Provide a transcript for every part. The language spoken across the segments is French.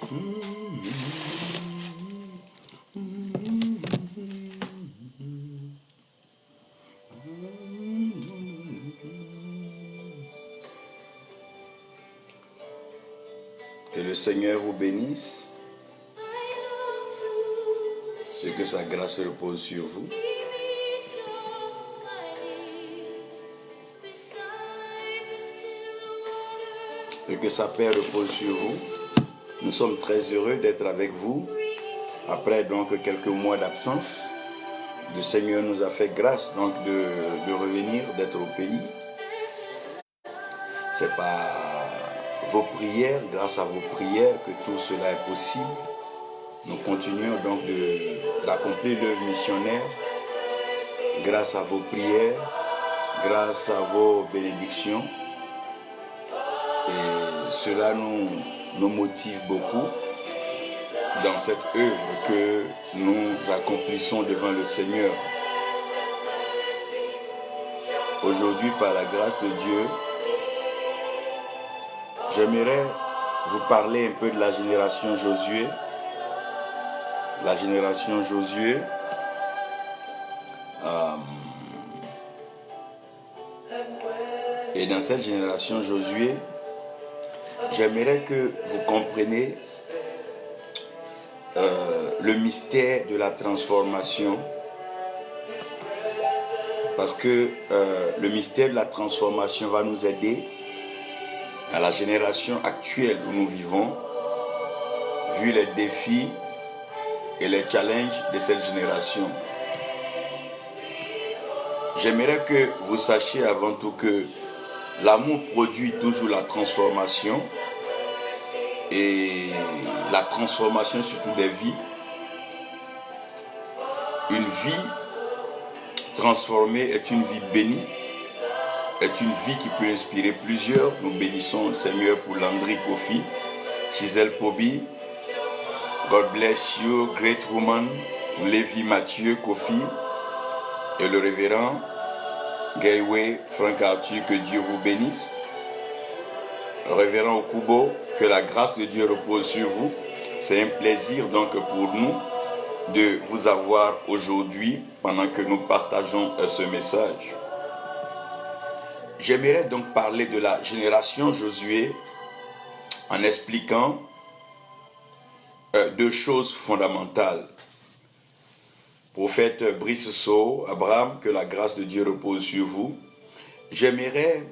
Que le Seigneur vous bénisse et que sa grâce repose sur vous. Et que sa paix repose sur vous. Nous sommes très heureux d'être avec vous après donc quelques mois d'absence. Le Seigneur nous a fait grâce donc de revenir, d'être au pays. C'est par vos prières, grâce à vos prières, que tout cela est possible. Nous continuons donc d'accomplir l'œuvre missionnaire grâce à vos prières, grâce à vos bénédictions. Et cela nous motive beaucoup dans cette œuvre que nous accomplissons devant le Seigneur. Aujourd'hui, par la grâce de Dieu, j'aimerais vous parler un peu de la génération Josué. La génération Josué, et dans cette génération Josué, j'aimerais que vous compreniez le mystère de la transformation, parce que le mystère de la transformation va nous aider à la génération actuelle où nous vivons, vu les défis et les challenges de cette génération. J'aimerais que vous sachiez avant tout que l'amour produit toujours la transformation, et la transformation surtout des vies. Une vie transformée est une vie bénie, est une vie qui peut inspirer plusieurs. Nous bénissons le Seigneur pour Landry Kofi, Gisèle Pobi, God bless you, great woman, Lévi Mathieu Kofi, et le révérend Gaiway Frank Arthur, que Dieu vous bénisse. Révérend Okubo, que la grâce de Dieu repose sur vous. C'est un plaisir donc pour nous de vous avoir aujourd'hui pendant que nous partageons ce message. J'aimerais donc parler de la génération Josué en expliquant deux choses fondamentales. Prophète Brice So, Abraham, que la grâce de Dieu repose sur vous. J'aimerais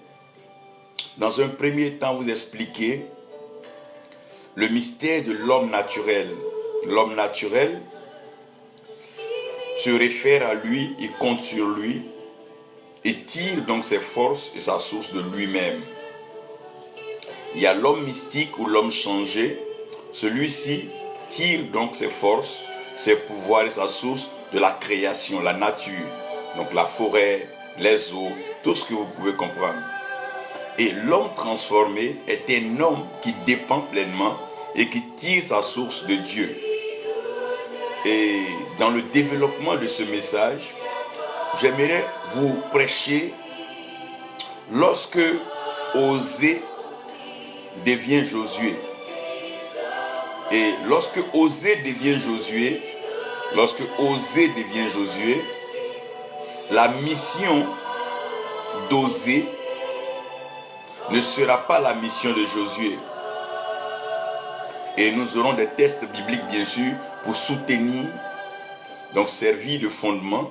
dans un premier temps vous expliquer le mystère de l'homme naturel. L'homme naturel se réfère à lui, il compte sur lui et tire donc ses forces et sa source de lui-même. Il y a l'homme mystique ou l'homme changé. Celui-ci tire donc ses forces, ses pouvoirs et sa source de la création, la nature. Donc la forêt, les eaux, tout ce que vous pouvez comprendre. Et l'homme transformé est un homme qui dépend pleinement et qui tire sa source de Dieu. Et dans le développement de ce message, j'aimerais vous prêcher lorsque Osée devient Josué. Et lorsque Osée devient Josué, la mission d'Osée ne sera pas la mission de Josué. Et nous aurons des textes bibliques bien sûr pour soutenir, donc servir de fondement.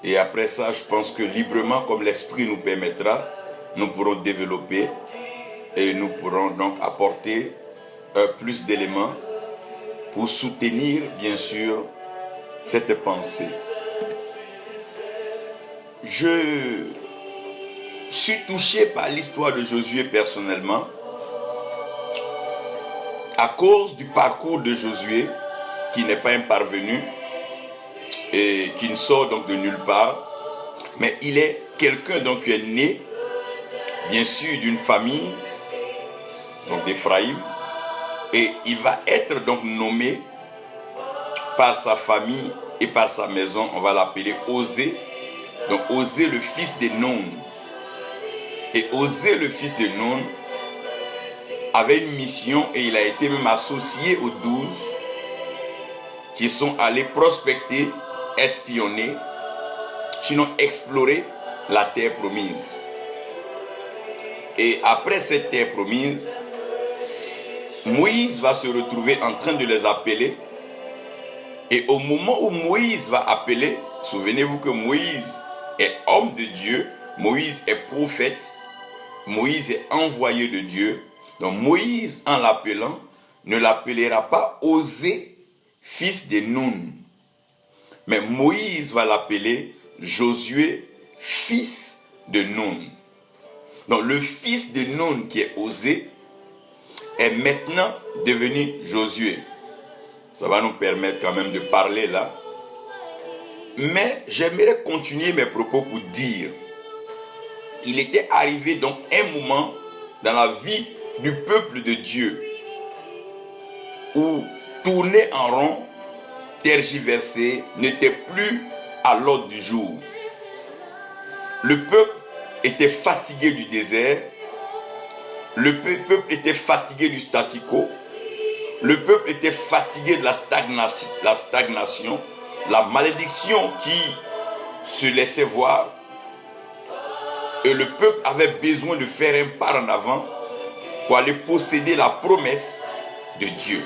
Et après ça, je pense que librement, comme l'Esprit nous permettra, nous pourrons développer et nous pourrons donc apporter plus d'éléments pour soutenir bien sûr cette pensée. Je suis touché par l'histoire de Josué personnellement à cause du parcours de Josué qui n'est pas un parvenu et qui ne sort donc de nulle part, mais il est quelqu'un donc qui est né bien sûr d'une famille donc d'Éphraïm, et il va être donc nommé par sa famille et par sa maison, on va l'appeler Osée, donc Osée le fils de Nun. Et Osée le fils de Nun avait une mission et il a été même associé aux 12 qui sont allés prospecter, espionner, sinon explorer la terre promise. Et après cette terre promise, Moïse va se retrouver en train de les appeler. Et au moment où Moïse va appeler, souvenez-vous que Moïse est homme de Dieu, Moïse est prophète, Moïse est envoyé de Dieu. Donc Moïse, en l'appelant, ne l'appellera pas Osée, fils de Nun. Mais Moïse va l'appeler Josué, fils de Nun. Donc le fils de Nun qui est Osée est maintenant devenu Josué. Ça va nous permettre quand même de parler là. Mais j'aimerais continuer mes propos pour dire, il était arrivé donc un moment dans la vie du peuple de Dieu où tourner en rond, tergiverser, n'était plus à l'ordre du jour. Le peuple était fatigué du désert, le peuple était fatigué du statu quo, le peuple était fatigué de la stagnation, la malédiction qui se laissait voir. Et le peuple avait besoin de faire un pas en avant pour aller posséder la promesse de Dieu.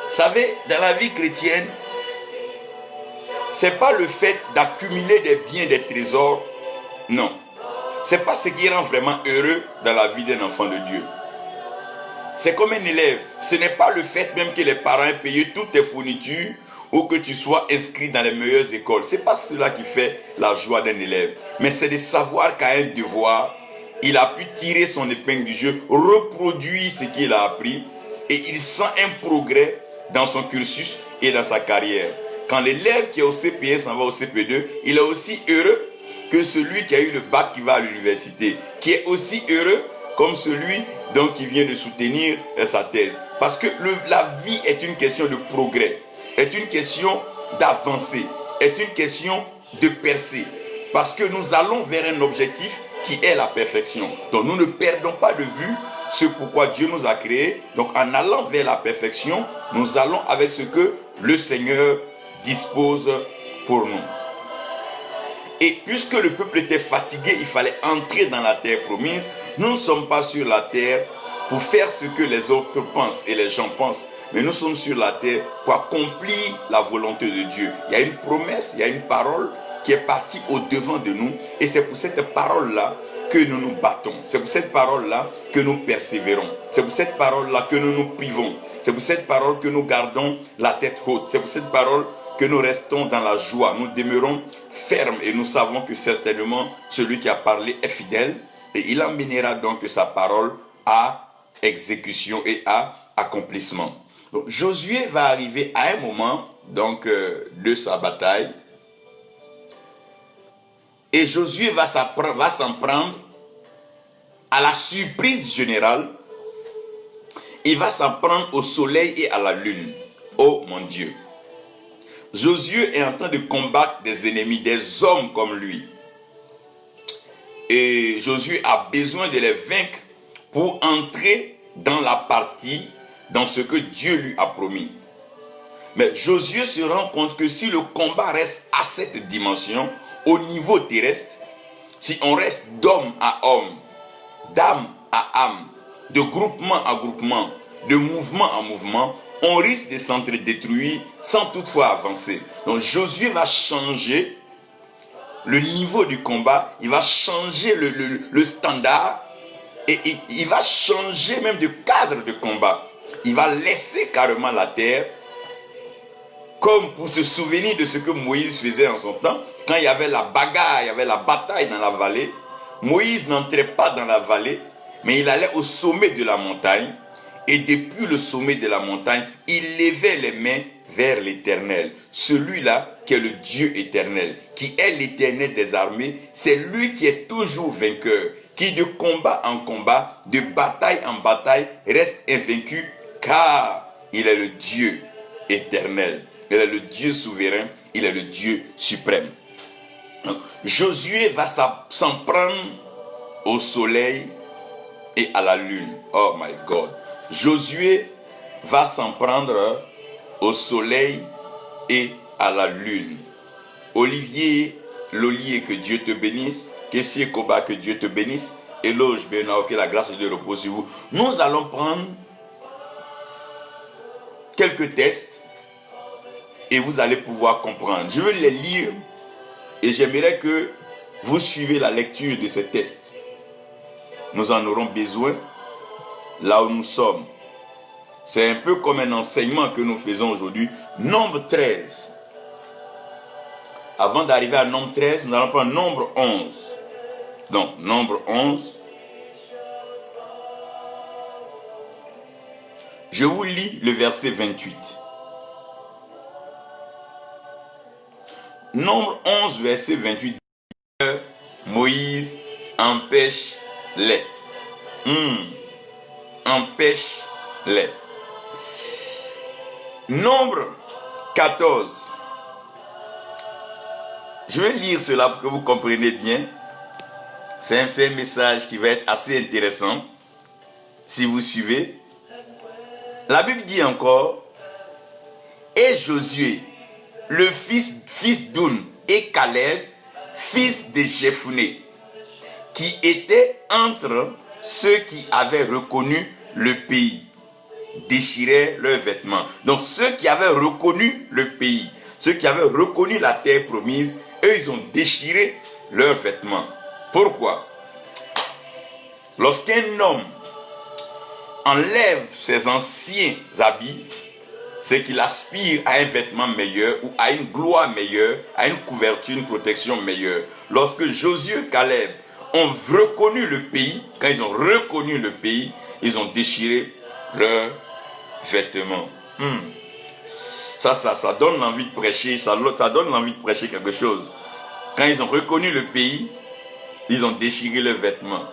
Vous savez, dans la vie chrétienne, ce n'est pas le fait d'accumuler des biens, des trésors. Non. Ce n'est pas ce qui rend vraiment heureux dans la vie d'un enfant de Dieu. C'est comme un élève. Ce n'est pas le fait même que les parents aient payé toutes tes fournitures ou que tu sois inscrit dans les meilleures écoles. Ce n'est pas cela qui fait la joie d'un élève. Mais c'est de savoir qu'à un devoir, il a pu tirer son épingle du jeu, reproduire ce qu'il a appris et il sent un progrès dans son cursus et dans sa carrière. Quand l'élève qui est au CP1 s'en va au CP2, il est aussi heureux que celui qui a eu le bac qui va à l'université, qui est aussi heureux comme celui donc qui vient de soutenir sa thèse. Parce que la vie est une question de progrès, est une question d'avancer, est une question de percer. Parce que nous allons vers un objectif qui est la perfection. Donc nous ne perdons pas de vue ce pourquoi Dieu nous a créés. Donc en allant vers la perfection, nous allons avec ce que le Seigneur dispose pour nous. Et puisque le peuple était fatigué, il fallait entrer dans la terre promise. Nous ne sommes pas sur la terre pour faire ce que les autres pensent et les gens pensent. Mais nous sommes sur la terre pour accomplir la volonté de Dieu. Il y a une promesse, il y a une parole qui est partie au-devant de nous. Et c'est pour cette parole-là que nous nous battons. C'est pour cette parole-là que nous persévérons. C'est pour cette parole-là que nous nous privons. C'est pour cette parole que nous gardons la tête haute. C'est pour cette parole que nous restons dans la joie. Nous demeurons fermes et nous savons que certainement celui qui a parlé est fidèle. Et il emmènera donc sa parole à exécution et à accomplissement. Donc, Josué va arriver à un moment donc, de sa bataille. Et Josué va s'en prendre à la surprise générale. Il va s'en prendre au soleil et à la lune. Oh mon Dieu! Josué est en train de combattre des ennemis, des hommes comme lui. Et Josué a besoin de les vaincre pour entrer dans la partie, dans ce que Dieu lui a promis. Mais Josué se rend compte que si le combat reste à cette dimension, au niveau terrestre, si on reste d'homme à homme, d'âme à âme, de groupement à groupement, de mouvement à mouvement, on risque de s'entre-détruire sans toutefois avancer. Donc Josué va changer le niveau du combat, il va changer le standard et il va changer même de cadre de combat. Il va laisser carrément la terre comme pour se souvenir de ce que Moïse faisait en son temps. Quand il y avait la bagarre, il y avait la bataille dans la vallée, Moïse n'entrait pas dans la vallée, mais il allait au sommet de la montagne. Et depuis le sommet de la montagne, il levait les mains vers l'Éternel. Celui-là qui est le Dieu éternel, qui est l'Éternel des armées, c'est lui qui est toujours vainqueur, qui de combat en combat, de bataille en bataille, reste invaincu, car il est le Dieu éternel. Il est le Dieu souverain, il est le Dieu suprême. Donc, Josué va s'en prendre au soleil et à la lune. Oh my God. Josué va s'en prendre au soleil et à la lune. Olivier Lolier, que Dieu te bénisse. Kessie Koba, que Dieu te bénisse. Éloge Bernard, que la grâce de Dieu repose sur vous. Nous allons prendre quelques tests et vous allez pouvoir comprendre. Je vais les lire et j'aimerais que vous suivez la lecture de ces tests. Nous en aurons besoin là où nous sommes. C'est un peu comme un enseignement que nous faisons aujourd'hui. Nombre 13. Avant d'arriver à nombre 13, nous allons prendre nombre 11. Donc, nombre 11. Je vous lis le verset 28. Nombre 11, verset 28. Moïse empêche-les. Empêche-les. Nombre 14. Je vais lire cela pour que vous compreniez bien. C'est un message qui va être assez intéressant si vous suivez. La Bible dit encore, et Josué, le fils d'Oun, et Caleb, fils de Jephuné, qui étaient entre ceux qui avaient reconnu le pays, déchiraient leurs vêtements. Donc ceux qui avaient reconnu le pays, ceux qui avaient reconnu la terre promise, eux ils ont déchiré leurs vêtements. Pourquoi? Lorsqu'un homme enlève ses anciens habits, c'est qu'il aspire à un vêtement meilleur ou à une gloire meilleure, à une couverture, une protection meilleure. Lorsque Josué et Caleb ont reconnu le pays, quand ils ont reconnu le pays, ils ont déchiré leurs vêtements. Ça donne envie de prêcher, ça donne envie de prêcher quelque chose. Quand ils ont reconnu le pays, ils ont déchiré leurs vêtements.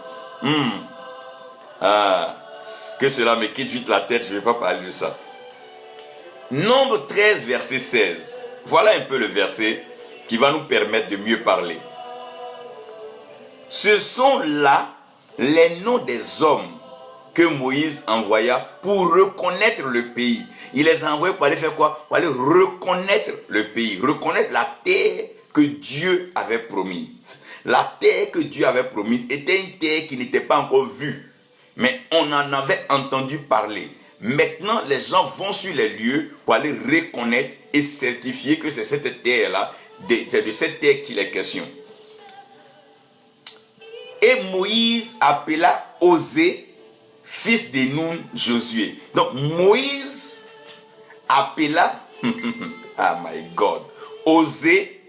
Que cela me quitte vite la tête, je ne vais pas parler de ça. Nombre 13, verset 16. Voilà un peu le verset qui va nous permettre de mieux parler. Ce sont là les noms des hommes que Moïse envoya pour reconnaître le pays. Il les a envoyés pour aller faire quoi? Pour aller reconnaître le pays, reconnaître la terre que Dieu avait promise. La terre que Dieu avait promise était une terre qui n'était pas encore vue, mais on en avait entendu parler. Maintenant, les gens vont sur les lieux pour aller reconnaître et certifier que c'est cette terre-là, c'est de cette terre qu'il est question. Et Moïse appela Osée, fils de Nun, Josué. Donc Moïse appela, ah my God, Osée,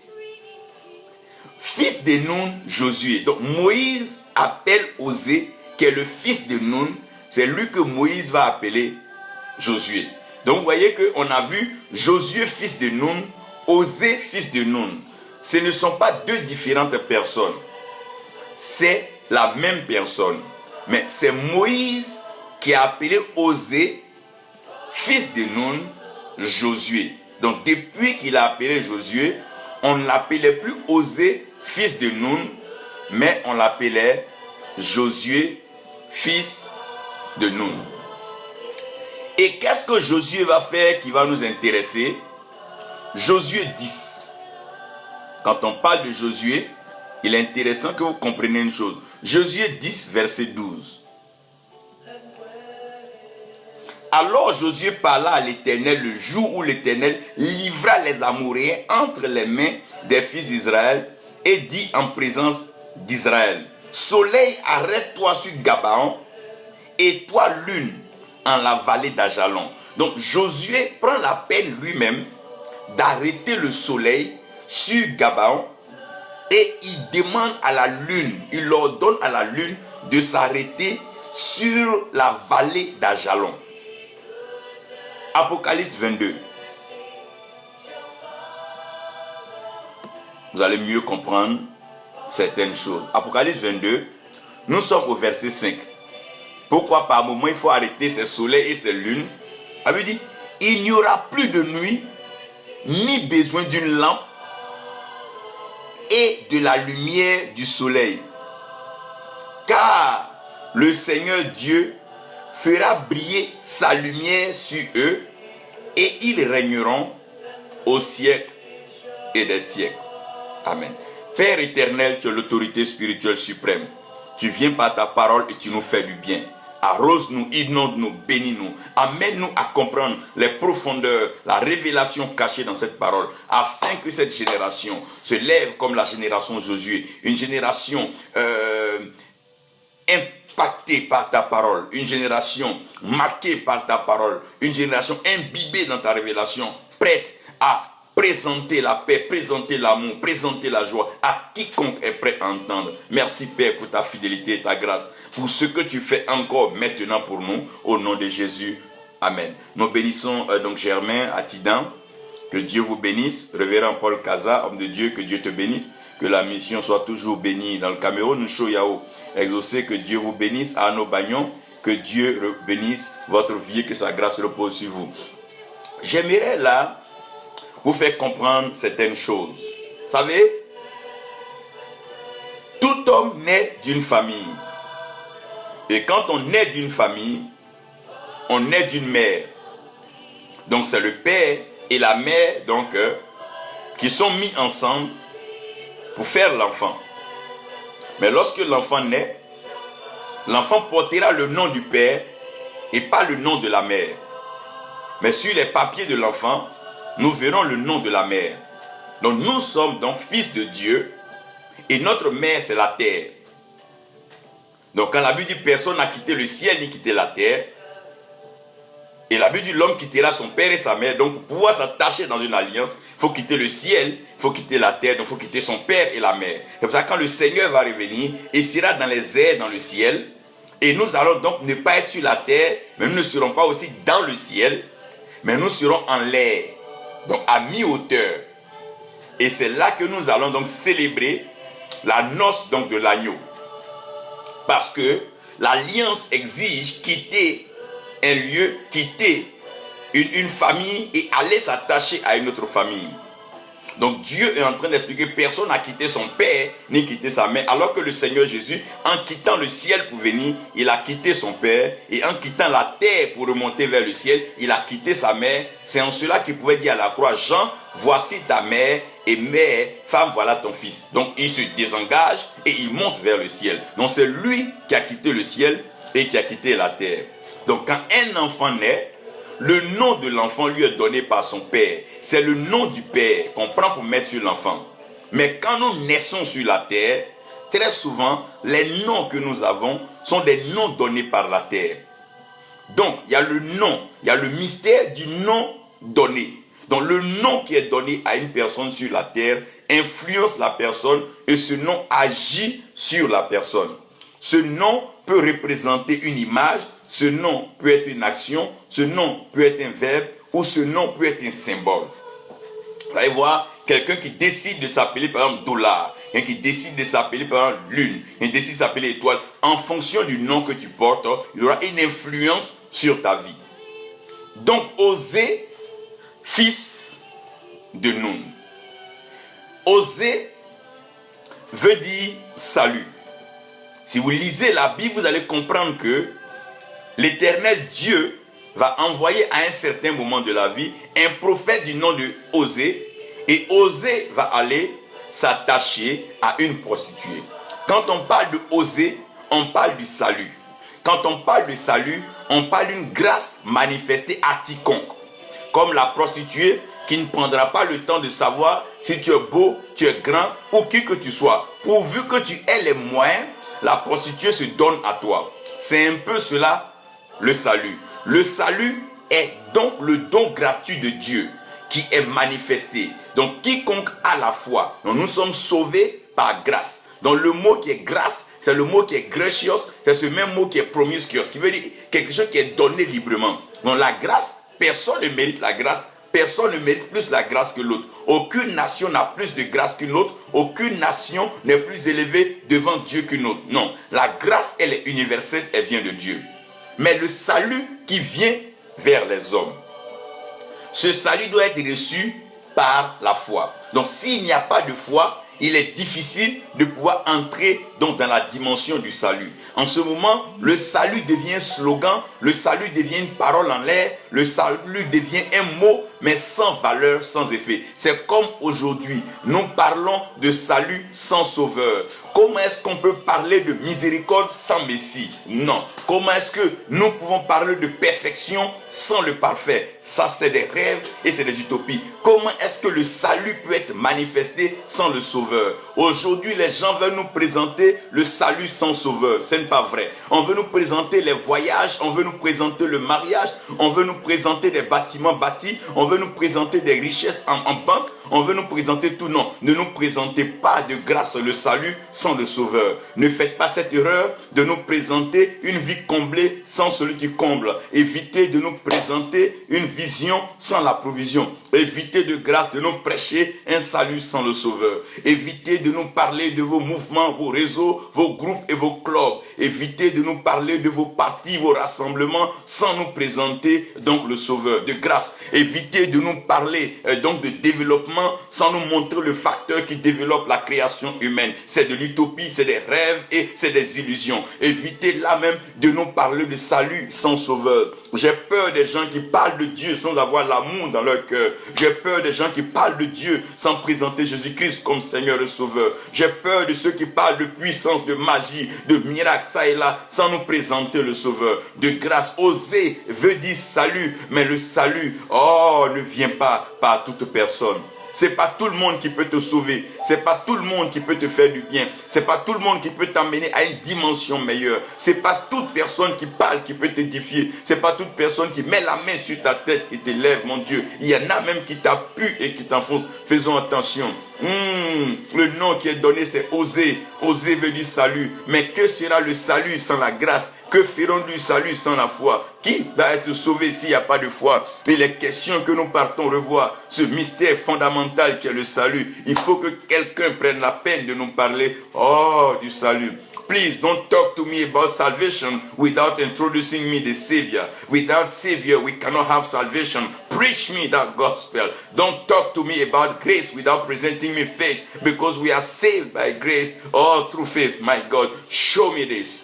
fils de Nun, Josué. Donc Moïse appelle Osée, qui est le fils de Nun. C'est lui que Moïse va appeler Josué. Donc vous voyez qu'on a vu Josué, fils de Nun, Osée, fils de Nun. Ce ne sont pas deux différentes personnes. C'est la même personne. Mais c'est Moïse qui a appelé Osée, fils de Nun, Josué. Donc depuis qu'il a appelé Josué, on ne l'appelait plus Osée, fils de Nun, mais on l'appelait Josué, fils de Nun. Et qu'est-ce que Josué va faire qui va nous intéresser? Josué 10. Quand on parle de Josué, il est intéressant que vous compreniez une chose. Josué 10, verset 12. Alors Josué parla à l'Éternel le jour où l'Éternel livra les Amoréens entre les mains des fils d'Israël et dit en présence d'Israël: Soleil, arrête-toi sur Gabaon, et toi lune en la vallée d'Ajalon. Donc Josué prend la peine lui-même d'arrêter le soleil sur Gabaon et il demande à la lune, il ordonne à la lune de s'arrêter sur la vallée d'Ajalon. Apocalypse 22. Vous allez mieux comprendre certaines choses. Apocalypse 22, nous sommes au verset 5. Pourquoi par moment il faut arrêter ces soleils et ces lunes? Ça veut dire, il n'y aura plus de nuit, ni besoin d'une lampe et de la lumière du soleil. Car le Seigneur Dieu fera briller sa lumière sur eux et ils régneront au siècle et des siècles. Amen. Père éternel, tu es l'autorité spirituelle suprême. Tu viens par ta parole et tu nous fais du bien. Arrose-nous, inonde-nous, bénis-nous. Amène-nous à comprendre les profondeurs, la révélation cachée dans cette parole, afin que cette génération se lève comme la génération de Josué, une génération impactée par ta parole, une génération marquée par ta parole, une génération imbibée dans ta révélation, prête à présenter la paix, présenter l'amour, présenter la joie à quiconque est prêt à entendre. Merci Père pour ta fidélité et ta grâce, pour ce que tu fais encore maintenant pour nous, au nom de Jésus. Amen. Nous bénissons donc Germain à Tidan. Que Dieu vous bénisse. Révérend Paul Kaza, homme de Dieu, que Dieu te bénisse. Que la mission soit toujours bénie dans le Cameroun. Nchoyao, exaucé, que Dieu vous bénisse. À nos bagnons, que Dieu bénisse votre vie et que sa grâce repose sur vous. J'aimerais là vous faire comprendre certaines choses. Vous savez, tout homme naît d'une famille. Et quand on naît d'une famille, on naît d'une mère. Donc c'est le père et la mère donc, qui sont mis ensemble pour faire l'enfant. Mais lorsque l'enfant naît, l'enfant portera le nom du père et pas le nom de la mère. Mais sur les papiers de l'enfant, nous verrons le nom de la mère. Donc nous sommes donc fils de Dieu et notre mère c'est la terre. Donc quand la Bible dit personne n'a quitté le ciel ni quitté la terre, et la Bible dit l'homme quittera son père et sa mère, donc pour pouvoir s'attacher dans une alliance, il faut quitter le ciel, il faut quitter la terre, donc il faut quitter son père et la mère. C'est pour ça que quand le Seigneur va revenir, il sera dans les airs, dans le ciel, et nous allons donc ne pas être sur la terre, mais nous ne serons pas aussi dans le ciel, mais nous serons en l'air. Donc à mi-hauteur. Et c'est là que nous allons donc célébrer la noce donc de l'agneau. Parce que l'alliance exige quitter un lieu, quitter une famille et aller s'attacher à une autre famille. Donc Dieu est en train d'expliquer que personne n'a quitté son père ni quitté sa mère, alors que le Seigneur Jésus, en quittant le ciel pour venir, il a quitté son père, et en quittant la terre pour remonter vers le ciel, il a quitté sa mère. C'est en cela qu'il pouvait dire à la croix, Jean, voici ta mère, et mère, femme, voilà ton fils. Donc il se désengage et il monte vers le ciel. Donc c'est lui qui a quitté le ciel et qui a quitté la terre. Donc quand un enfant naît, le nom de l'enfant lui est donné par son père. C'est le nom du père qu'on prend pour mettre sur l'enfant. Mais quand nous naissons sur la terre, très souvent, les noms que nous avons sont des noms donnés par la terre. Donc, il y a le nom, il y a le mystère du nom donné. Donc, le nom qui est donné à une personne sur la terre influence la personne et ce nom agit sur la personne. Ce nom peut représenter une image, ce nom peut être une action, ce nom peut être un verbe ou ce nom peut être un symbole. Vous allez voir quelqu'un qui décide de s'appeler par exemple dollar, quelqu'un qui décide de s'appeler par exemple lune, qui décide de s'appeler étoile. En fonction du nom que tu portes, il y aura une influence sur ta vie. Donc Osée, fils de Nun. Osée veut dire salut. Si vous lisez la Bible, vous allez comprendre que l'Éternel Dieu va envoyer à un certain moment de la vie un prophète du nom de Osée, et Osée va aller s'attacher à une prostituée. Quand on parle de Osée, on parle du salut. Quand on parle de salut, on parle d'une grâce manifestée à quiconque. Comme la prostituée qui ne prendra pas le temps de savoir si tu es beau, tu es grand ou qui que tu sois. Pourvu que tu aies les moyens, la prostituée se donne à toi. C'est un peu cela le salut. Le salut est donc le don gratuit de Dieu qui est manifesté. Donc quiconque a la foi. Donc nous sommes sauvés par grâce. Donc le mot qui est grâce, c'est le mot qui est gracious, c'est ce même mot qui est promiscuous, qui veut dire quelque chose qui est donné librement. Donc la grâce, personne ne mérite la grâce, personne ne mérite plus la grâce que l'autre. Aucune nation n'a plus de grâce qu'une autre, aucune nation n'est plus élevée devant Dieu qu'une autre. Non, la grâce, elle est universelle, elle vient de Dieu. Mais le salut qui vient vers les hommes, ce salut doit être reçu par la foi. Donc s'il n'y a pas de foi, il est difficile de pouvoir entrer donc dans la dimension du salut. En ce moment, le salut devient un slogan, le salut devient une parole en l'air, le salut devient un mot, mais sans valeur, sans effet. C'est comme aujourd'hui, nous parlons de salut sans sauveur. Comment est-ce qu'on peut parler de miséricorde sans Messie? Non. Comment est-ce que nous pouvons parler de perfection sans le parfait? Ça, c'est des rêves et c'est des utopies. Comment est-ce que le salut peut être manifesté sans le sauveur? Aujourd'hui, les gens veulent nous présenter le salut sans sauveur. Ce n'est pas vrai. On veut nous présenter les voyages, on veut nous présenter le mariage, on veut nous présenter des bâtiments bâtis, on veut nous présenter des richesses en banque, on veut nous présenter tout. Non, ne nous présentez pas de grâce le salut sans le sauveur. Ne faites pas cette erreur de nous présenter une vie comblée sans celui qui comble. Évitez de nous présenter une vision sans la provision. Évitez de grâce de nous prêcher un salut sans le sauveur. Évitez de nous parler de vos mouvements, vos réseaux, vos groupes et vos clubs. Évitez de nous parler de vos partis, vos rassemblements sans nous présenter donc le sauveur. De grâce, évitez de nous parler donc de développement sans nous montrer le facteur qui développe la création humaine. C'est de l'utopie, c'est des rêves et c'est des illusions. Évitez là même de nous parler de salut sans sauveur. J'ai peur des gens qui parlent de Dieu sans avoir l'amour dans leur cœur. J'ai peur des gens qui parlent de Dieu sans présenter Jésus-Christ comme Seigneur et Sauveur. J'ai peur de ceux qui parlent de puissance, de magie, de miracles, ça et là, sans nous présenter le Sauveur. De grâce, oser veut dire salut, mais le salut, ne vient pas par toute personne. C'est pas tout le monde qui peut te sauver. C'est pas tout le monde qui peut te faire du bien. C'est pas tout le monde qui peut t'amener à une dimension meilleure. C'est pas toute personne qui parle qui peut t'édifier. C'est pas toute personne qui met la main sur ta tête qui t'élève, mon Dieu. Il y en a même qui t'appuient et qui t'enfoncent. Faisons attention. Le nom qui est donné, c'est oser. Oser veut dire salut. Mais que sera le salut sans la grâce? Que ferons-nous du salut sans la foi? Qui va être sauvé s'il n'y a pas de foi? Il est question que nous partons revoir ce mystère fondamental qui est le salut. Il faut que quelqu'un prenne la peine de nous parler du salut. Please don't talk to me about salvation without introducing me the Savior. Without Savior, we cannot have salvation. Preach me that gospel. Don't talk to me about grace without presenting me faith, because we are saved by grace through faith. My God, show me this.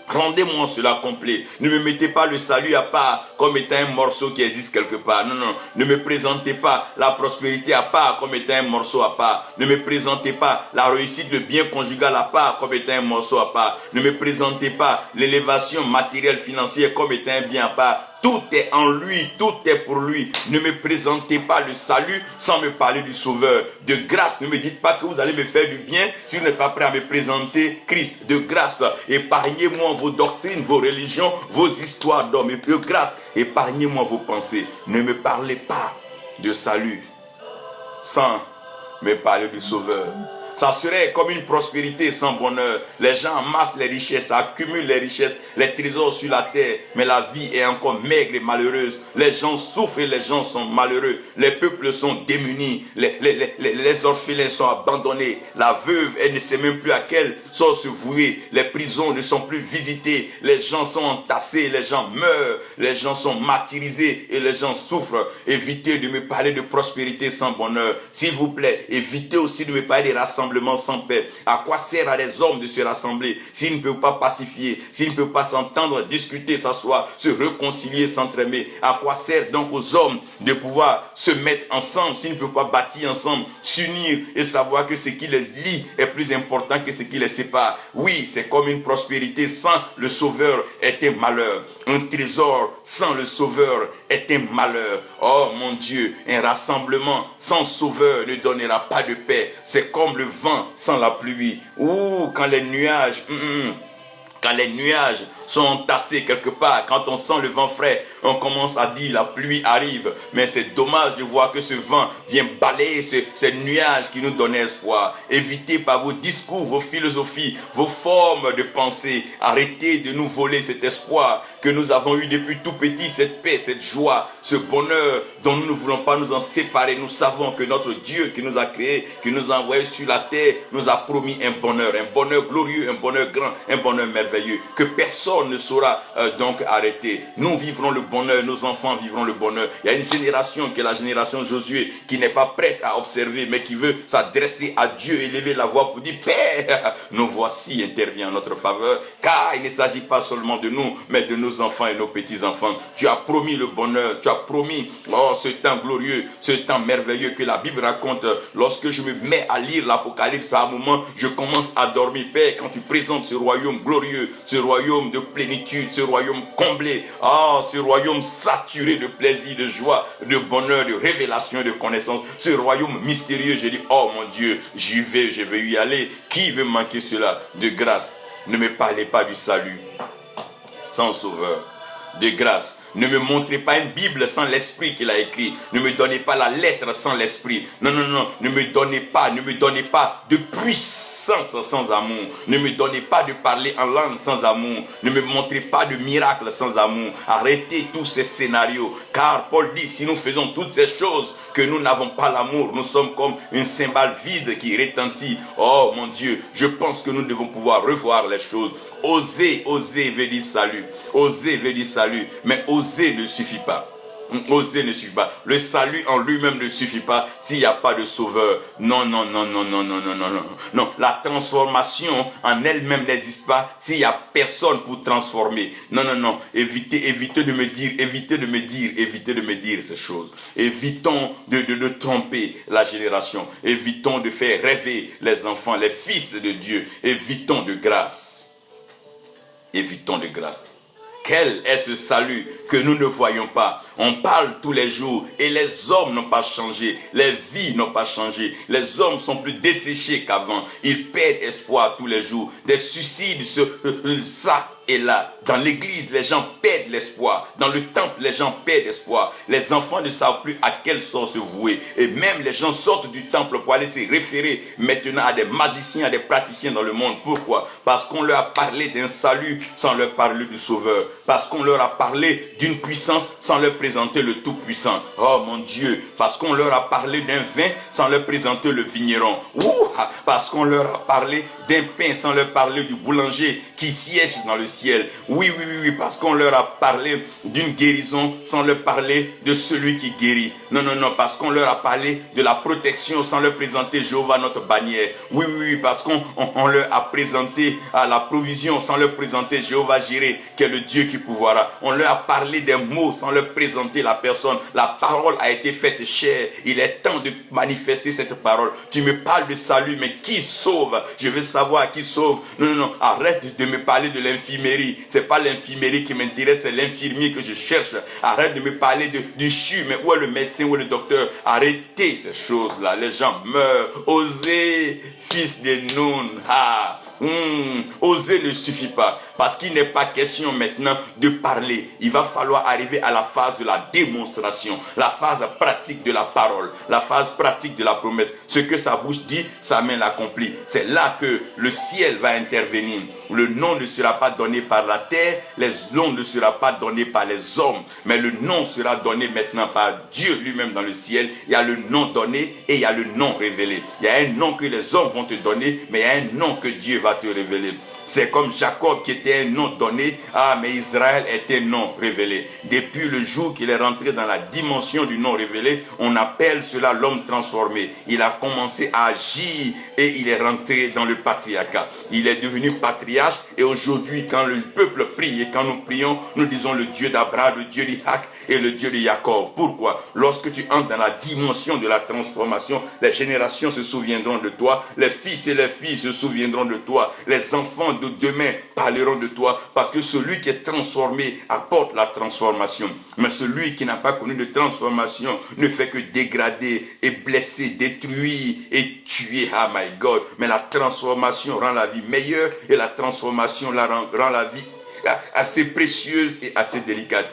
Rendez-moi cela complet. Ne me mettez pas le salut à part comme étant un morceau qui existe quelque part. Non, non. Ne me présentez pas la prospérité à part comme étant un morceau à part. Ne me présentez pas la réussite, le bien conjugal à part comme étant un morceau à part. Ne me présentez pas l'élévation matérielle financière comme étant un bien à part. Tout est en lui, tout est pour lui. Ne me présentez pas le salut sans me parler du Sauveur. De grâce, ne me dites pas que vous allez me faire du bien si vous n'êtes pas prêt à me présenter Christ. De grâce, épargnez-moi vos doctrines, vos religions, vos histoires d'hommes. Et de grâce, épargnez-moi vos pensées. Ne me parlez pas de salut sans me parler du Sauveur. Ça serait comme une prospérité sans bonheur. Les gens amassent les richesses, accumulent les richesses, les trésors sur la terre. Mais la vie est encore maigre et malheureuse. Les gens souffrent et les gens sont malheureux. Les peuples sont démunis. Les orphelins sont abandonnés. La veuve, elle ne sait même plus à quelle sort se vouer. Les prisons ne sont plus visitées. Les gens sont entassés. Les gens meurent. Les gens sont martyrisés et les gens souffrent. Évitez de me parler de prospérité sans bonheur. S'il vous plaît, évitez aussi de me parler des rassemblements sans paix. À quoi sert à des hommes de se rassembler s'ils ne peuvent pas pacifier, s'ils ne peuvent pas s'entendre, discuter, s'asseoir, se réconcilier, s'entraimer? À quoi sert donc aux hommes de pouvoir se mettre ensemble s'ils ne peuvent pas bâtir ensemble, s'unir et savoir que ce qui les lie est plus important que ce qui les sépare? Oui, c'est comme une prospérité sans le Sauveur est un malheur. Un trésor sans le Sauveur est un malheur. Oh mon Dieu, un rassemblement sans Sauveur ne donnera pas de paix. C'est comme le vent sans la pluie. Ou quand les nuages sont entassés quelque part, quand on sent le vent frais, on commence à dire la pluie arrive. Mais c'est dommage de voir que ce vent vient balayer ces nuages qui nous donnent espoir. Évitez par vos discours, vos philosophies, vos formes de pensée. Arrêtez de nous voler cet espoir que nous avons eu depuis tout petit, cette paix, cette joie, ce bonheur dont nous ne voulons pas nous en séparer. Nous savons que notre Dieu qui nous a créés, qui nous a envoyés sur la terre, nous a promis un bonheur glorieux, un bonheur grand, un bonheur merveilleux. merveilleux que personne ne saura donc arrêter. Nous vivrons le bonheur, nos enfants vivront le bonheur. Il y a une génération qui est la génération Josué qui n'est pas prête à observer mais qui veut s'adresser à Dieu, élever la voix pour dire Père, nous voici, intervient en notre faveur, car il ne s'agit pas seulement de nous mais de nos enfants et nos petits-enfants. Tu as promis le bonheur, tu as promis ce temps glorieux, ce temps merveilleux que la Bible raconte. Lorsque je me mets à lire l'Apocalypse, à un moment je commence à dormir. Père, quand tu présentes ce royaume glorieux, ce royaume de plénitude, ce royaume comblé, ce royaume saturé de plaisir, de joie, de bonheur, de révélation, de connaissance, ce royaume mystérieux, je dis, oh mon Dieu, j'y vais, je vais y aller. Qui veut manquer cela? De grâce, ne me parlez pas du salut sans sauveur. De grâce, ne me montrez pas une Bible sans l'esprit qu'il a écrit. Ne me donnez pas la lettre sans l'esprit. Non, non, non, ne me donnez pas de puissance sans amour. Ne me donnez pas de parler en langue sans amour. Ne me montrez pas de miracle sans amour. Arrêtez tous ces scénarios. Car Paul dit, si nous faisons toutes ces choses, que nous n'avons pas l'amour, nous sommes comme une cymbale vide qui retentit. Oh mon Dieu, je pense que nous devons pouvoir revoir les choses. Oser veut dire salut. Oser veut dire salut. Mais oser ne suffit pas. Oser ne suffit pas. Le salut en lui-même ne suffit pas s'il n'y a pas de sauveur. Non, non, non, non, non, non, non, non, non. Non, la transformation en elle-même n'existe pas s'il n'y a personne pour transformer. Non, non, non. Évitez de me dire ces choses. Évitons de tromper la génération. Évitons de faire rêver les enfants, les fils de Dieu. Évitons de grâce. Évitons de grâce. Quel est ce salut que nous ne voyons pas? On parle tous les jours et les hommes n'ont pas changé, les vies n'ont pas changé, les hommes sont plus desséchés qu'avant, ils perdent espoir tous les jours, des suicides, ça et là. Dans l'église, les gens perdent l'espoir, dans le temple, les gens perdent espoir, les enfants ne savent plus à quel sort se vouer et même les gens sortent du temple pour aller se référer maintenant à des magiciens, à des praticiens dans le monde. Pourquoi? Parce qu'on leur a parlé d'un salut sans leur parler du sauveur, parce qu'on leur a parlé d'une puissance sans leur présenter le tout-puissant. Oh mon Dieu, parce qu'on leur a parlé d'un vin sans leur présenter le vigneron. Parce qu'on leur a parlé d'un pain sans leur parler du boulanger qui siège dans le ciel. Oui, parce qu'on leur a parlé d'une guérison sans leur parler de celui qui guérit. Non, non, non, parce qu'on leur a parlé de la protection sans leur présenter Jéhovah notre bannière. Oui, parce qu'on leur a présenté à la provision sans leur présenter Jéhovah Jireh, qui est le Dieu qui pourvoira. On leur a parlé des mots sans leur présenter la personne. La parole a été faite chair. Il est temps de manifester cette parole. Tu me parles de salut, mais qui sauve? Je veux savoir qui sauve. Non, non, non, arrête de me parler de l'infirmerie. C'est pas l'infirmerie qui m'intéresse, c'est l'infirmier que je cherche. Arrête de me parler du CHU, mais où est le médecin, où est le docteur? Arrêtez ces choses-là. Les gens meurent. Osez, fils de Nun. Oser ne suffit pas, parce qu'il n'est pas question maintenant de parler. Il va falloir arriver à la phase de la démonstration, la phase pratique de la parole, la phase pratique de la promesse. Ce que sa bouche dit, sa main l'accomplit. C'est là que le ciel va intervenir. Le nom ne sera pas donné par la terre, les noms ne sera pas donné par les hommes, mais le nom sera donné maintenant par Dieu lui-même dans le ciel. Il y a le nom donné et il y a le nom révélé. Il y a un nom que les hommes vont te donner, mais il y a un nom que Dieu va te révéler. C'est comme Jacob qui était un nom donné, mais Israël était un nom révélé. Depuis le jour qu'il est rentré dans la dimension du nom révélé, on appelle cela l'homme transformé. Il a commencé à agir et il est rentré dans le patriarcat. Il est devenu patriarche et aujourd'hui quand le peuple prie et quand nous prions, nous disons le Dieu d'Abraham, le Dieu d'Isaac et le Dieu de Jacob. Pourquoi? Lorsque tu entres dans la dimension de la transformation, les générations se souviendront de toi, les fils et les filles se souviendront de toi, les enfants de demain parleront de toi, parce que celui qui est transformé apporte la transformation. Mais celui qui n'a pas connu de transformation ne fait que dégrader et blesser, détruire et tuer. Ah my God! Mais la transformation rend la vie meilleure et la transformation rend la vie assez précieuse et assez délicate.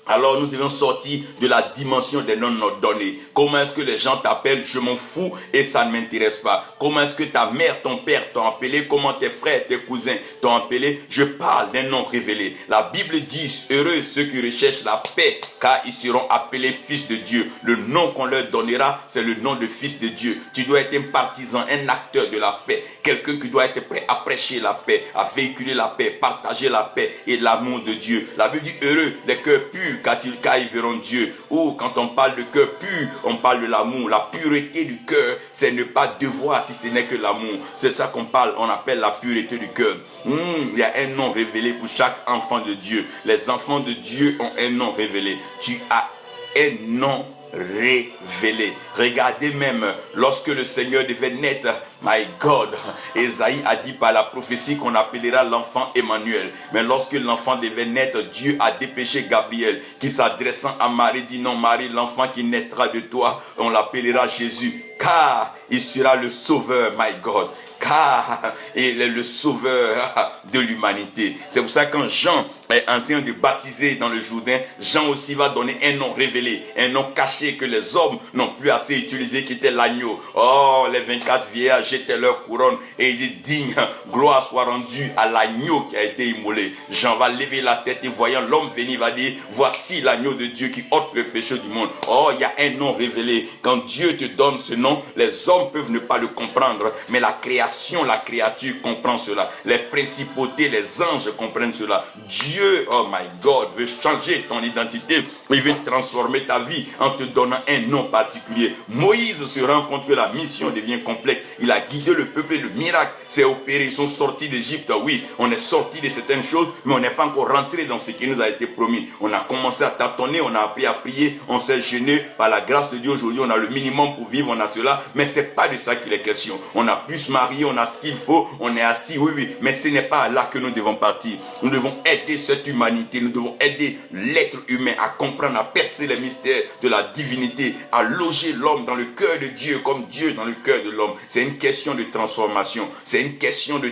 Alors nous devons sortir de la dimension des noms donnés. Comment est-ce que les gens t'appellent? Je m'en fous et ça ne m'intéresse pas. Comment est-ce que ta mère, ton père t'ont appelé? Comment tes frères, tes cousins t'ont appelé? Je parle d'un nom révélé. La Bible dit, heureux ceux qui recherchent la paix, car ils seront appelés fils de Dieu. Le nom qu'on leur donnera, c'est le nom de fils de Dieu. Tu dois être un partisan, un acteur de la paix. Quelqu'un qui doit être prêt à prêcher la paix, à véhiculer la paix, partager la paix et l'amour de Dieu. La Bible dit, heureux les cœurs purs, car ils verront Dieu. Ou quand on parle de cœur pur, on parle de l'amour. La pureté du cœur, c'est ne pas devoir si ce n'est que l'amour. C'est ça qu'on parle, on appelle la pureté du cœur. Il y a un nom révélé pour chaque enfant de Dieu. Les enfants de Dieu ont un nom révélé. Tu as un nom révélé. Regardez même, lorsque le Seigneur devait naître, my God, Esaïe a dit par la prophétie qu'on appellera l'enfant Emmanuel. Mais lorsque l'enfant devait naître, Dieu a dépêché Gabriel, qui s'adressant à Marie dit, non Marie, l'enfant qui naîtra de toi, on l'appellera Jésus, car il sera le sauveur, my God. Car il est le sauveur de l'humanité. C'est pour ça que quand Jean est en train de baptiser dans le Jourdain, Jean aussi va donner un nom révélé, un nom caché que les hommes n'ont plus assez utilisé, qui était l'agneau. Oh, les 24 vieillards jetaient leur couronne et il dit, digne, gloire soit rendue à l'agneau qui a été immolé. Jean va lever la tête et voyant l'homme venir, va dire, voici l'agneau de Dieu qui ôte le péché du monde. Oh, il y a un nom révélé. Quand Dieu te donne ce nom, les hommes peuvent ne pas le comprendre, mais la création, la créature comprend cela. Les principautés, les anges comprennent cela. Dieu, oh my God, veut changer ton identité. Il veut transformer ta vie en te donnant un nom particulier. Moïse se rend compte que la mission devient complexe. Il a guidé le peuple et le miracle s'est opéré. Ils sont sortis d'Égypte. Oui, on est sorti de certaines choses, mais on n'est pas encore rentré dans ce qui nous a été promis. On a commencé à tâtonner, on a appris à prier, on s'est gêné. Par la grâce de Dieu, aujourd'hui, on a le minimum pour vivre, on a cela, mais c'est pas de ça qu'il est question. On a pu se marier, on a ce qu'il faut, on est assis, oui, mais ce n'est pas là que nous devons partir. Nous devons aider cette humanité, nous devons aider l'être humain à comprendre, à percer les mystères de la divinité, à loger l'homme dans le cœur de Dieu comme Dieu dans le cœur de l'homme. C'est une question de transformation, c'est une question de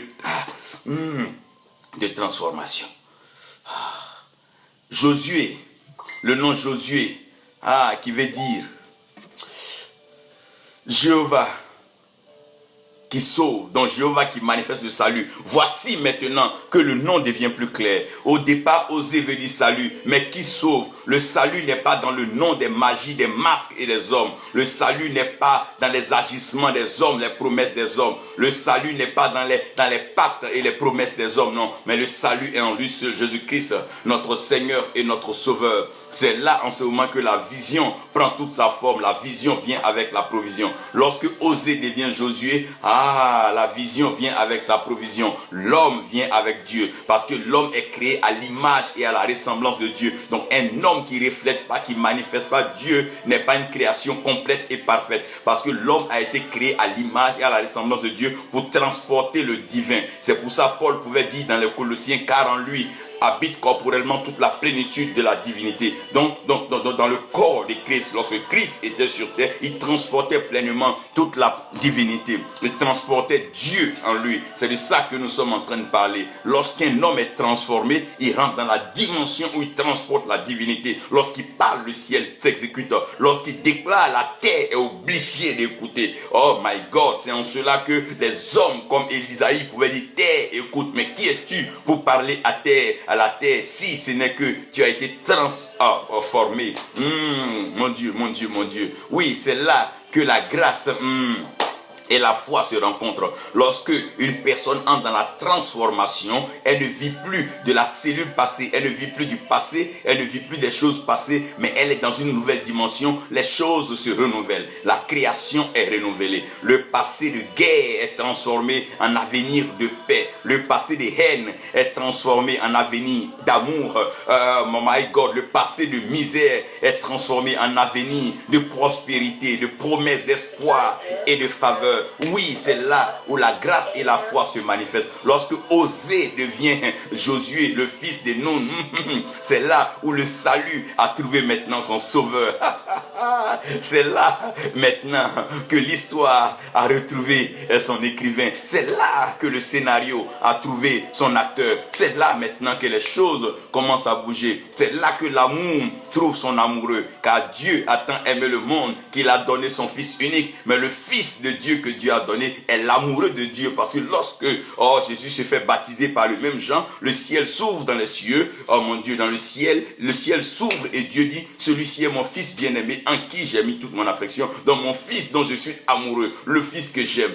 transformation. Josué, le nom Josué, qui veut dire Jéhovah qui sauve, donc Jéhovah qui manifeste le salut. Voici maintenant que le nom devient plus clair. Au départ, Osée veut dire salut, mais qui sauve? Le salut n'est pas dans le nom des magies, des masques et des hommes. Le salut n'est pas dans les agissements des hommes, les promesses des hommes. Le salut n'est pas dans les pactes et les promesses des hommes, non. Mais le salut est en lui seul, Jésus-Christ, notre Seigneur et notre Sauveur. C'est là en ce moment que la vision prend toute sa forme. La vision vient avec la provision. Lorsque Osée devient Josué, la vision vient avec sa provision. L'homme vient avec Dieu. Parce que l'homme est créé à l'image et à la ressemblance de Dieu. Donc un homme qui reflète pas, qui manifeste pas Dieu n'est pas une création complète et parfaite. Parce que l'homme a été créé à l'image et à la ressemblance de Dieu pour transporter le divin. C'est pour ça Paul pouvait dire dans les Colossiens, car en lui habite corporellement toute la plénitude de la divinité. Donc dans le corps de Christ, lorsque Christ était sur terre, il transportait pleinement toute la divinité. Il transportait Dieu en lui. C'est de ça que nous sommes en train de parler. Lorsqu'un homme est transformé, il rentre dans la dimension où il transporte la divinité. Lorsqu'il parle, le ciel s'exécute. Lorsqu'il déclare, la terre est obligée d'écouter. Oh my God, c'est en cela que les hommes comme Ésaïe pouvaient dire, terre, écoute, mais qui es-tu pour parler à terre, à la terre, si ce n'est que tu as été transformé. Mon Dieu, mon Dieu, mon Dieu. Oui, c'est là que la grâce et la foi se rencontrent. Lorsque une personne entre dans la transformation, elle ne vit plus de la cellule passée, elle ne vit plus du passé, elle ne vit plus des choses passées, mais elle est dans une nouvelle dimension. Les choses se renouvellent, la création est renouvelée. Le passé de guerre est transformé en avenir de paix. Le passé de haine est transformé en avenir d'amour. My God, le passé de misère est transformé en avenir de prospérité, de promesses, d'espoir et de faveur. Oui, c'est là où la grâce et la foi se manifestent. Lorsque Osée devient Josué, le fils de Nun, c'est là où le salut a trouvé maintenant son sauveur. C'est là maintenant que l'histoire a retrouvé son écrivain. C'est là que le scénario a trouvé son acteur. C'est là maintenant que les choses commencent à bouger. C'est là que l'amour trouve son amoureux. Car Dieu a tant aimé le monde qu'il a donné son Fils unique. Mais le Fils de Dieu que Dieu a donné est l'amoureux de Dieu. Parce que lorsque Jésus se fait baptiser par le même Jean, le ciel s'ouvre dans les cieux. Oh mon Dieu, dans le ciel s'ouvre et Dieu dit, celui-ci est mon Fils bien-aimé en qui j'ai mis toute mon affection. Donc mon Fils dont je suis amoureux, le Fils que j'aime.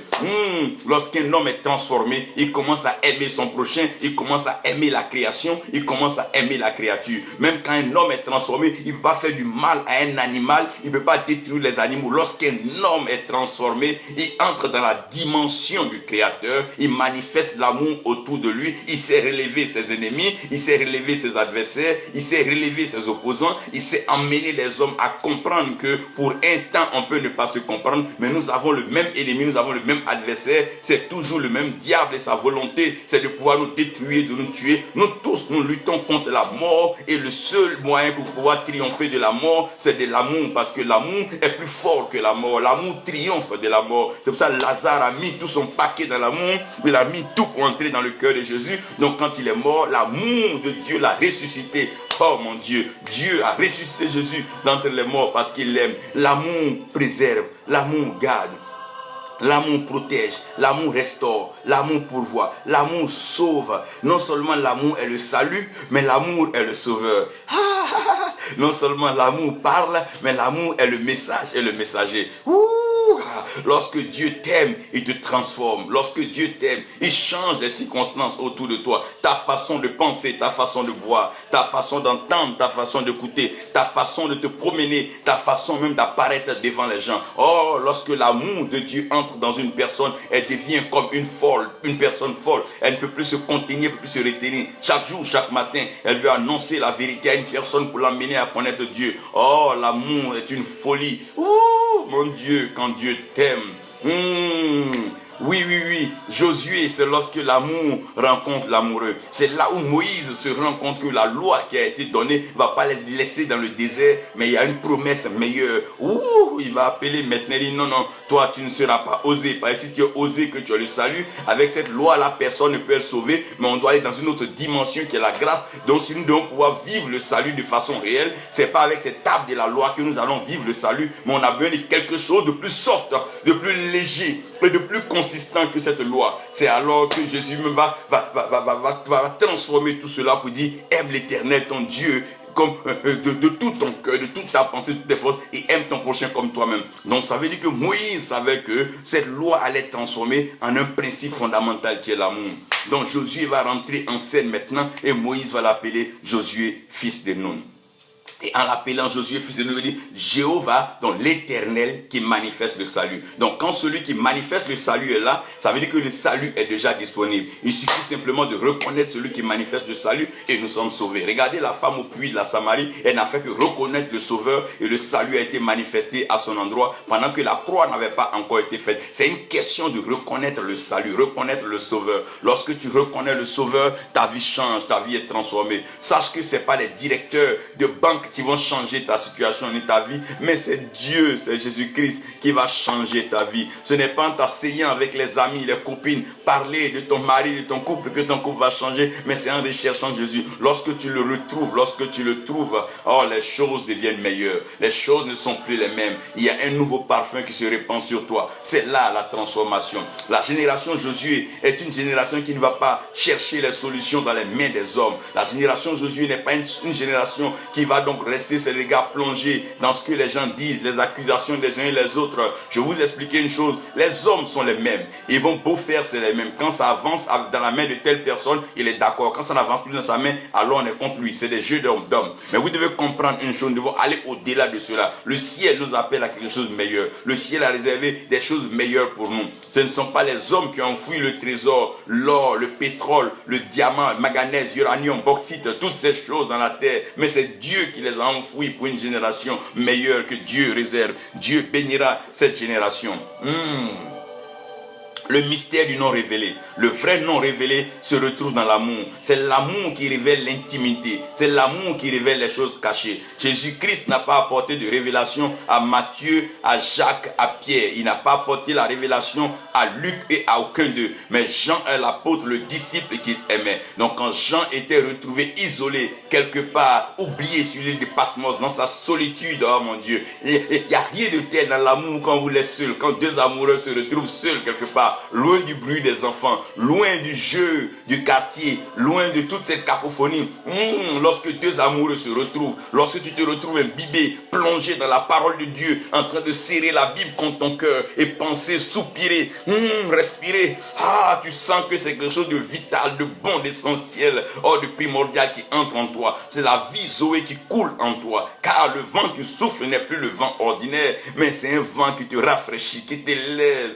Lorsqu'un homme est transformé, il commence à aimer son prochain, il commence à aimer la création, il commence à aimer la créature. Même quand un homme est transformé, il ne peut pas faire du mal à un animal, il ne peut pas détruire les animaux. Lorsqu'un homme est transformé, il entre dans la dimension du Créateur, il manifeste l'amour autour de lui, il sait relever ses ennemis, il sait relever ses adversaires, il sait relever ses opposants, il sait emmener les hommes à comprendre que pour un temps on peut ne pas se comprendre, mais nous avons le même ennemi, nous avons le même adversaire, c'est toujours le même diable et sa volonté c'est de pouvoir nous détruire, de nous tuer. Nous tous nous luttons contre la mort et le seul moyen pour pouvoir triompher de la mort c'est de l'amour, parce que l'amour est plus fort que la mort. L'amour triomphe de la mort. C'est pour ça que Lazare a mis tout son paquet dans l'amour, il a mis tout pour entrer dans le cœur de Jésus. Donc quand il est mort, l'amour de Dieu l'a ressuscité. Oh mon Dieu, Dieu a ressuscité Jésus d'entre les morts parce qu'il l'aime. L'amour préserve, l'amour garde, l'amour protège, l'amour restaure, l'amour pourvoit, l'amour sauve. Non seulement l'amour est le salut, mais l'amour est le sauveur. Non seulement l'amour parle, mais l'amour est le message et le messager. Lorsque Dieu t'aime, il te transforme. Lorsque Dieu t'aime, il change les circonstances autour de toi. Ta façon de penser, ta façon de voir, ta façon d'entendre, ta façon d'écouter, ta façon de te promener, ta façon même d'apparaître devant les gens. Oh, lorsque l'amour de Dieu entre dans une personne, elle devient comme une personne folle. Elle ne peut plus se contenir, elle ne peut plus se retenir. Chaque jour, chaque matin, elle veut annoncer la vérité à une personne pour l'amener à connaître Dieu. Oh, l'amour est une folie. Mon Dieu, quand Dieu t'aime. Oui. Josué, c'est lorsque l'amour rencontre l'amoureux. C'est là où Moïse se rend compte que la loi qui a été donnée ne va pas les laisser dans le désert, mais il y a une promesse meilleure. Il va appeler maintenant, il dit non, toi tu ne seras pas osé. Parce que si tu es osé que tu as le salut, avec cette loi-là, personne ne peut être sauvé, mais on doit aller dans une autre dimension qui est la grâce. Donc si nous devons pouvoir vivre le salut de façon réelle, c'est pas avec cette table de la loi que nous allons vivre le salut, mais on a besoin de quelque chose de plus soft, de plus léger, et de plus consistant que cette loi. C'est alors que Jésus va transformer tout cela pour dire, aime l'Éternel ton Dieu comme de tout ton cœur, de toute ta pensée, de toutes tes forces, et aime ton prochain comme toi-même. Donc ça veut dire que Moïse savait que cette loi allait être transformée en un principe fondamental qui est l'amour. Donc Josué va rentrer en scène maintenant et Moïse va l'appeler Josué, fils de Nun. Et en l'appelant Josué, fils de Nun, il dit Jéhovah, donc l'Éternel qui manifeste le salut. Donc quand celui qui manifeste le salut est là, ça veut dire que le salut est déjà disponible. Il suffit simplement de reconnaître celui qui manifeste le salut et nous sommes sauvés. Regardez la femme au puits de la Samarie, elle n'a fait que reconnaître le sauveur et le salut a été manifesté à son endroit pendant que la croix n'avait pas encore été faite. C'est une question de reconnaître le salut, reconnaître le sauveur. Lorsque tu reconnais le sauveur, ta vie change, ta vie est transformée. Sache que ce n'est pas les directeurs de banque qui vont changer ta situation ni ta vie, mais c'est Dieu, c'est Jésus-Christ qui va changer ta vie. Ce n'est pas en t'asseyant avec les amis, les copines, parler de ton mari, de ton couple, que ton couple va changer, mais c'est en recherchant Jésus. Lorsque tu le retrouves, lorsque tu le trouves, les choses deviennent meilleures. Les choses ne sont plus les mêmes. Il y a un nouveau parfum qui se répand sur toi. C'est là la transformation. La génération Josué est une génération qui ne va pas chercher les solutions dans les mains des hommes. La génération Josué n'est pas une génération qui va donc rester ses regards plongés dans ce que les gens disent, les accusations des uns et les autres. Je vais vous expliquer une chose, les hommes sont les mêmes, ils vont beau faire, c'est les mêmes. Quand ça avance dans la main de telle personne, il est d'accord. Quand ça n'avance plus dans sa main, alors on est contre lui. C'est des jeux d'hommes. Mais vous devez comprendre une chose, nous devons aller au-delà de cela. Le ciel nous appelle à quelque chose de meilleur. Le ciel a réservé des choses meilleures pour nous. Ce ne sont pas les hommes qui ont fouillé le trésor, l'or, le pétrole, le diamant, le manganèse, uranium, bauxite, toutes ces choses dans la terre, mais c'est Dieu qui les a enfouis pour une génération meilleure que Dieu réserve. Dieu bénira cette génération. Le mystère du non révélé, le vrai non révélé se retrouve dans l'amour. C'est l'amour qui révèle l'intimité, c'est l'amour qui révèle les choses cachées. Jésus-Christ n'a pas apporté de révélation à Matthieu, à Jacques, à Pierre. Il n'a pas apporté la révélation à Luc et à aucun d'eux. Mais Jean est l'apôtre, le disciple qu'il aimait. Donc quand Jean était retrouvé isolé, quelque part, oublié sur l'île de Patmos, dans sa solitude, oh mon Dieu, il n'y a rien de tel dans l'amour quand vous êtes seul, quand deux amoureux se retrouvent seuls quelque part, loin du bruit des enfants, loin du jeu du quartier, loin de toute cette cacophonie. Lorsque deux amoureux se retrouvent, lorsque tu te retrouves imbibé, plongé dans la parole de Dieu, en train de serrer la Bible contre ton cœur et penser, soupirer, respirer, tu sens que c'est quelque chose de vital, de bon, d'essentiel, de primordial qui entre en toi. C'est la vie Zoé qui coule en toi, car le vent qui souffle n'est plus le vent ordinaire, mais c'est un vent qui te rafraîchit, qui t'élève,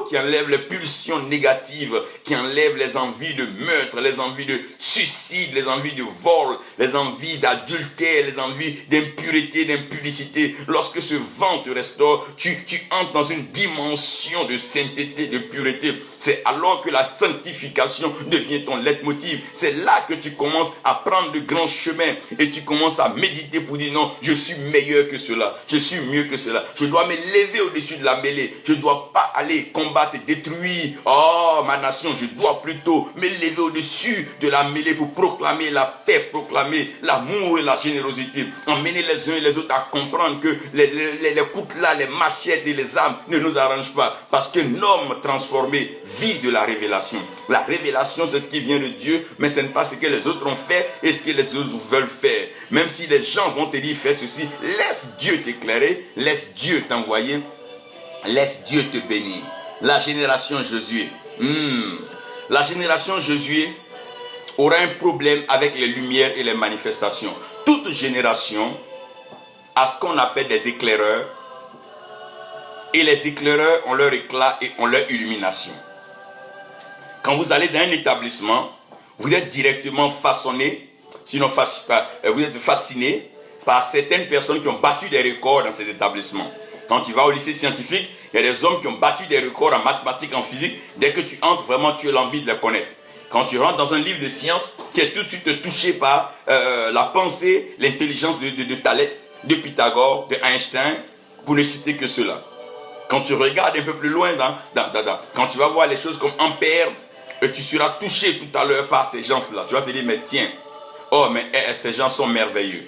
qui enlève les pulsions négatives, qui enlève les envies de meurtre, les envies de suicide, les envies de vol, les envies d'adultère, les envies d'impureté, d'impudicité. Lorsque ce vent te restaure, tu entres dans une dimension de sainteté, de pureté. C'est alors que la sanctification devient ton leitmotiv. C'est là que tu commences à prendre de grands chemins et tu commences à méditer pour dire non, je suis meilleur que cela, je suis mieux que cela. Je dois me lever au-dessus de la mêlée. Je ne dois pas aller combattre et détruire ma nation. Je dois plutôt me lever au-dessus de la mêlée pour proclamer la paix, proclamer l'amour et la générosité, emmener les uns et les autres à comprendre que les coups là, les machettes et les armes ne nous arrangent pas, parce qu'un homme transformé vit de la révélation. La révélation, c'est ce qui vient de Dieu, mais ce n'est pas ce que les autres ont fait et ce que les autres veulent faire. Même si les gens vont te dire fais ceci, laisse Dieu t'éclairer, laisse Dieu t'envoyer, laisse Dieu te bénir. La génération Josué. La génération Josué aura un problème avec les lumières et les manifestations. Toute génération a ce qu'on appelle des éclaireurs. Et les éclaireurs ont leur éclat et ont leur illumination. Quand vous allez dans un établissement, vous êtes directement façonné, sinon vous êtes fasciné par certaines personnes qui ont battu des records dans cet établissement. Quand tu vas au lycée scientifique, il y a des hommes qui ont battu des records en mathématiques, en physique. Dès que tu entres, vraiment, tu as l'envie de les connaître. Quand tu rentres dans un livre de sciences, tu es tout de suite touché par la pensée, l'intelligence de Thalès, de Pythagore, de Einstein, pour ne citer que cela. Quand tu regardes un peu plus loin, quand tu vas voir les choses comme Ampère, tu seras touché tout à l'heure par ces gens-là. Tu vas te dire, mais tiens, ces gens sont merveilleux.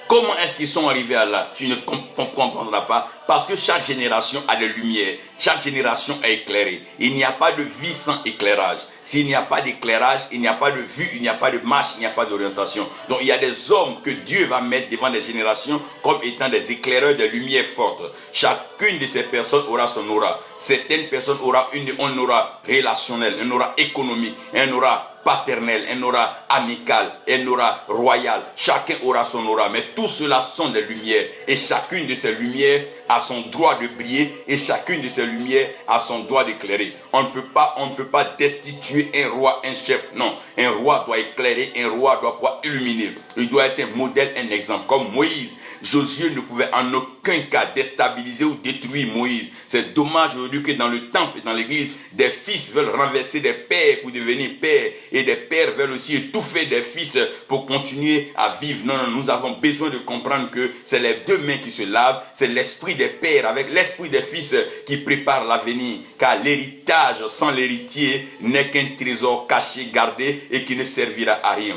Comment est-ce qu'ils sont arrivés à là? Tu ne comprendras pas. Parce que chaque génération a des lumières. Chaque génération est éclairée. Il n'y a pas de vie sans éclairage. S'il n'y a pas d'éclairage, il n'y a pas de vue, il n'y a pas de marche, il n'y a pas d'orientation. Donc il y a des hommes que Dieu va mettre devant les générations comme étant des éclaireurs de lumière forte. Chacune de ces personnes aura son aura. Certaines personnes auront un aura relationnel, un aura économique, un aura paternel, un aura amical, un aura royal. Chacun aura son aura, mais tout cela sont des lumières. Et chacune de ces lumières a son droit de briller et chacune de ces lumières a son droit d'éclairer. On ne peut pas destituer un roi, un chef. Non, un roi doit éclairer, un roi doit pouvoir illuminer. Il doit être un modèle, un exemple. Comme Moïse, Josué ne pouvait en aucun cas déstabiliser ou détruire Moïse. C'est dommage aujourd'hui que dans le temple et dans l'église, des fils veulent renverser des pères pour devenir pères et des pères veulent aussi étouffer des fils pour continuer à vivre. Non, nous avons besoin de comprendre que c'est les deux mains qui se lavent, c'est l'esprit des pères avec l'esprit des fils qui prépare l'avenir. Car l'héritage sans l'héritier n'est qu'un trésor caché, gardé et qui ne servira à rien.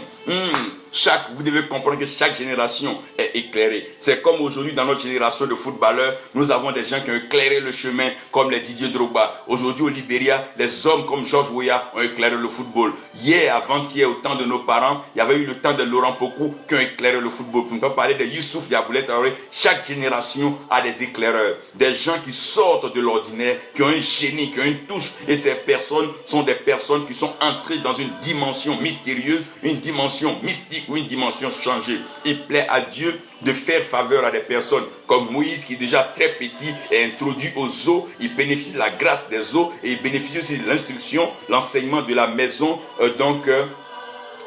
Vous devez comprendre que chaque génération est éclairée. C'est comme aujourd'hui dans notre génération de footballeurs, nous avons des gens qui ont éclairé le chemin comme les Didier Drogba. Aujourd'hui au Libéria, des hommes comme Georges Weah ont éclairé le football. Hier, avant-hier, au temps de nos parents, il y avait eu le temps de Laurent Pokou qui ont éclairé le football. Pour ne pas parler de Youssouf Diaboulé Traoré, chaque génération a des éclaireurs. Des gens qui sortent de l'ordinaire, qui ont un génie, qui ont une touche. Et ces personnes sont des personnes qui sont entrées dans une dimension mystérieuse, une dimension mystique ou une dimension changée. Il plaît à Dieu de faire faveur à des personnes comme Moïse qui déjà très petit est introduit aux eaux, il bénéficie de la grâce des eaux et il bénéficie aussi de l'instruction, l'enseignement de la maison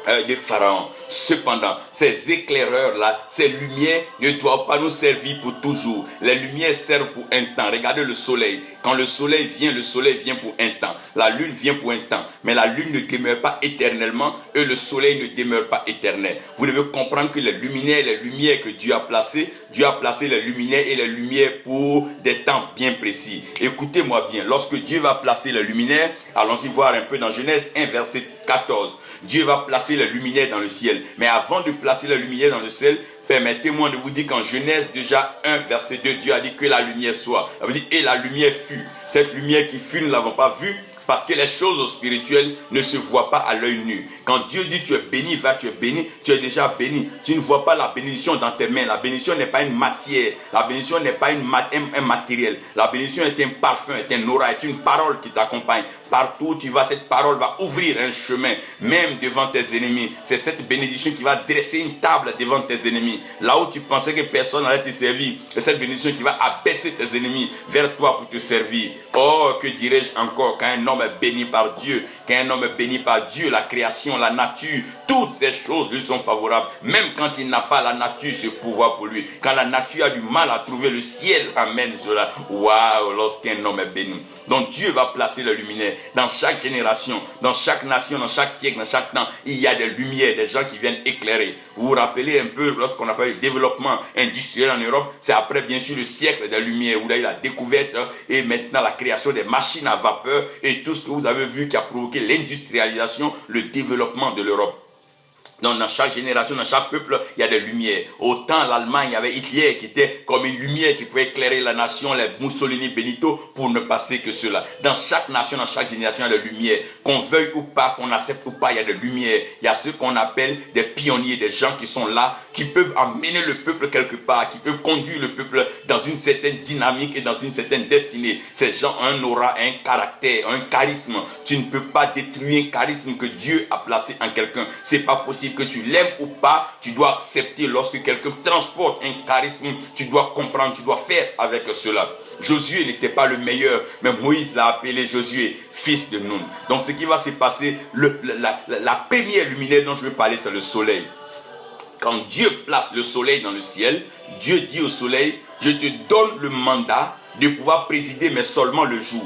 de Pharaon. Cependant, ces éclaireurs-là, ces lumières ne doivent pas nous servir pour toujours. Les lumières servent pour un temps. Regardez le soleil. Quand le soleil vient pour un temps. La lune vient pour un temps. Mais la lune ne demeure pas éternellement et le soleil ne demeure pas éternel. Vous devez comprendre que les lumières que Dieu a placé les luminaires et les lumières pour des temps bien précis. Écoutez-moi bien. Lorsque Dieu va placer les luminaires, allons-y voir un peu dans Genèse 1, verset 14. Dieu va placer les luminaires dans le ciel. Mais avant de placer les luminaires dans le ciel, permettez-moi de vous dire qu'en Genèse déjà 1 verset 2, Dieu a dit que la lumière soit. Ça veut dire et la lumière fut. Cette lumière qui fut, nous ne l'avons pas vue. Parce que les choses spirituelles ne se voient pas à l'œil nu. Quand Dieu dit tu es béni, tu es béni, tu es déjà béni. Tu ne vois pas la bénédiction dans tes mains. La bénédiction n'est pas une matière. La bénédiction n'est pas un matériel. La bénédiction est un parfum, est un aura, est une parole qui t'accompagne. Partout où tu vas, cette parole va ouvrir un chemin, même devant tes ennemis. C'est cette bénédiction qui va dresser une table devant tes ennemis. Là où tu pensais que personne n'allait te servir, c'est cette bénédiction qui va abaisser tes ennemis vers toi pour te servir. Oh, que dirais-je encore, quand un homme est béni par Dieu, la création, la nature, toutes ces choses lui sont favorables. Même quand il n'a pas la nature, ce pouvoir pour lui. Quand la nature a du mal à trouver, le ciel amène cela. Waouh, lorsqu'un homme est béni. Donc Dieu va placer le luminaire. Dans chaque génération, dans chaque nation, dans chaque siècle, dans chaque temps, il y a des lumières, des gens qui viennent éclairer. Vous vous rappelez un peu lorsqu'on appelle le développement industriel en Europe, c'est après bien sûr le siècle des lumières, où il y a eu la découverte et maintenant la création des machines à vapeur et tout ce que vous avez vu qui a provoqué l'industrialisation, le développement de l'Europe. Donc dans chaque génération, dans chaque peuple, il y a des lumières. Autant l'Allemagne, il y avait Hitler qui était comme une lumière qui pouvait éclairer la nation, les Mussolini, Benito, pour ne passer que cela. Dans chaque nation, dans chaque génération, il y a des lumières. Qu'on veuille ou pas, qu'on accepte ou pas, il y a des lumières. Il y a ceux qu'on appelle des pionniers, des gens qui sont là, qui peuvent amener le peuple quelque part, qui peuvent conduire le peuple dans une certaine dynamique et dans une certaine destinée. Ces gens ont un aura, un caractère, un charisme. Tu ne peux pas détruire un charisme que Dieu a placé en quelqu'un. C'est pas possible. Que tu l'aimes ou pas, tu dois accepter lorsque quelqu'un transporte un charisme, tu dois comprendre, tu dois faire avec cela. Josué n'était pas le meilleur, mais Moïse l'a appelé Josué, fils de Nun. Donc ce qui va se passer, la première luminaire dont je vais parler, c'est le soleil. Quand Dieu place le soleil dans le ciel, Dieu dit au soleil, je te donne le mandat de pouvoir présider, mais seulement le jour.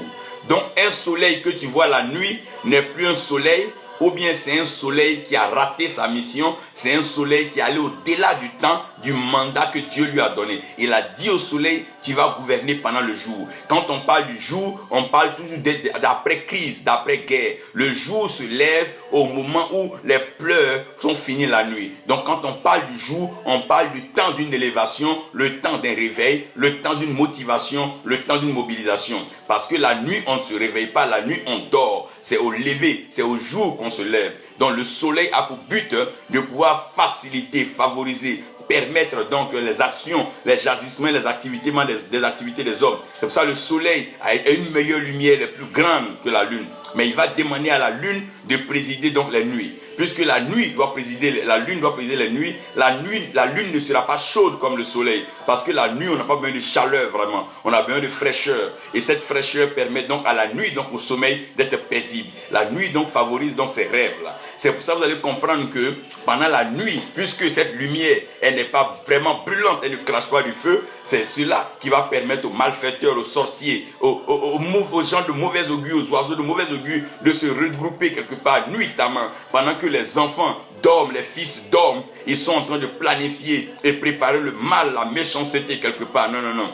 Donc un soleil que tu vois la nuit n'est plus un soleil, ou bien c'est un soleil qui a raté sa mission, c'est un soleil qui est allé au-delà du temps, du mandat que Dieu lui a donné. Il a dit au soleil, tu vas gouverner pendant le jour. Quand on parle du jour, on parle toujours d'après-crise, d'après-guerre. Le jour se lève au moment où les pleurs sont finis la nuit. Donc quand on parle du jour, on parle du temps d'une élévation, le temps d'un réveil, le temps d'une motivation, le temps d'une mobilisation. Parce que la nuit, on ne se réveille pas, la nuit, on dort. C'est au lever, c'est au jour qu'on se lève. Donc le soleil a pour but de pouvoir faciliter, favoriser, permettre donc les actions, les agissements, les activités des hommes. C'est pour ça que le soleil a une meilleure lumière, elle est plus grande que la lune. Mais il va demander à la lune de présider donc les nuits. Puisque la lune doit présider les nuits, la lune ne sera pas chaude comme le soleil. Parce que la nuit, on n'a pas besoin de chaleur vraiment. On a besoin de fraîcheur. Et cette fraîcheur permet donc à la nuit, donc au sommeil, d'être paisible. La nuit donc favorise donc ces rêves-là. C'est pour ça que vous allez comprendre que pendant la nuit, puisque cette lumière, elle n'est pas vraiment brûlante, elle ne crache pas du feu, c'est cela qui va permettre aux malfaiteurs, aux sorciers, aux gens de mauvais augure, aux oiseaux de mauvais augure de se regrouper quelque part nuitamment pendant que les enfants dorment, les fils dorment, ils sont en train de planifier et préparer le mal, la méchanceté quelque part. Non, non, non.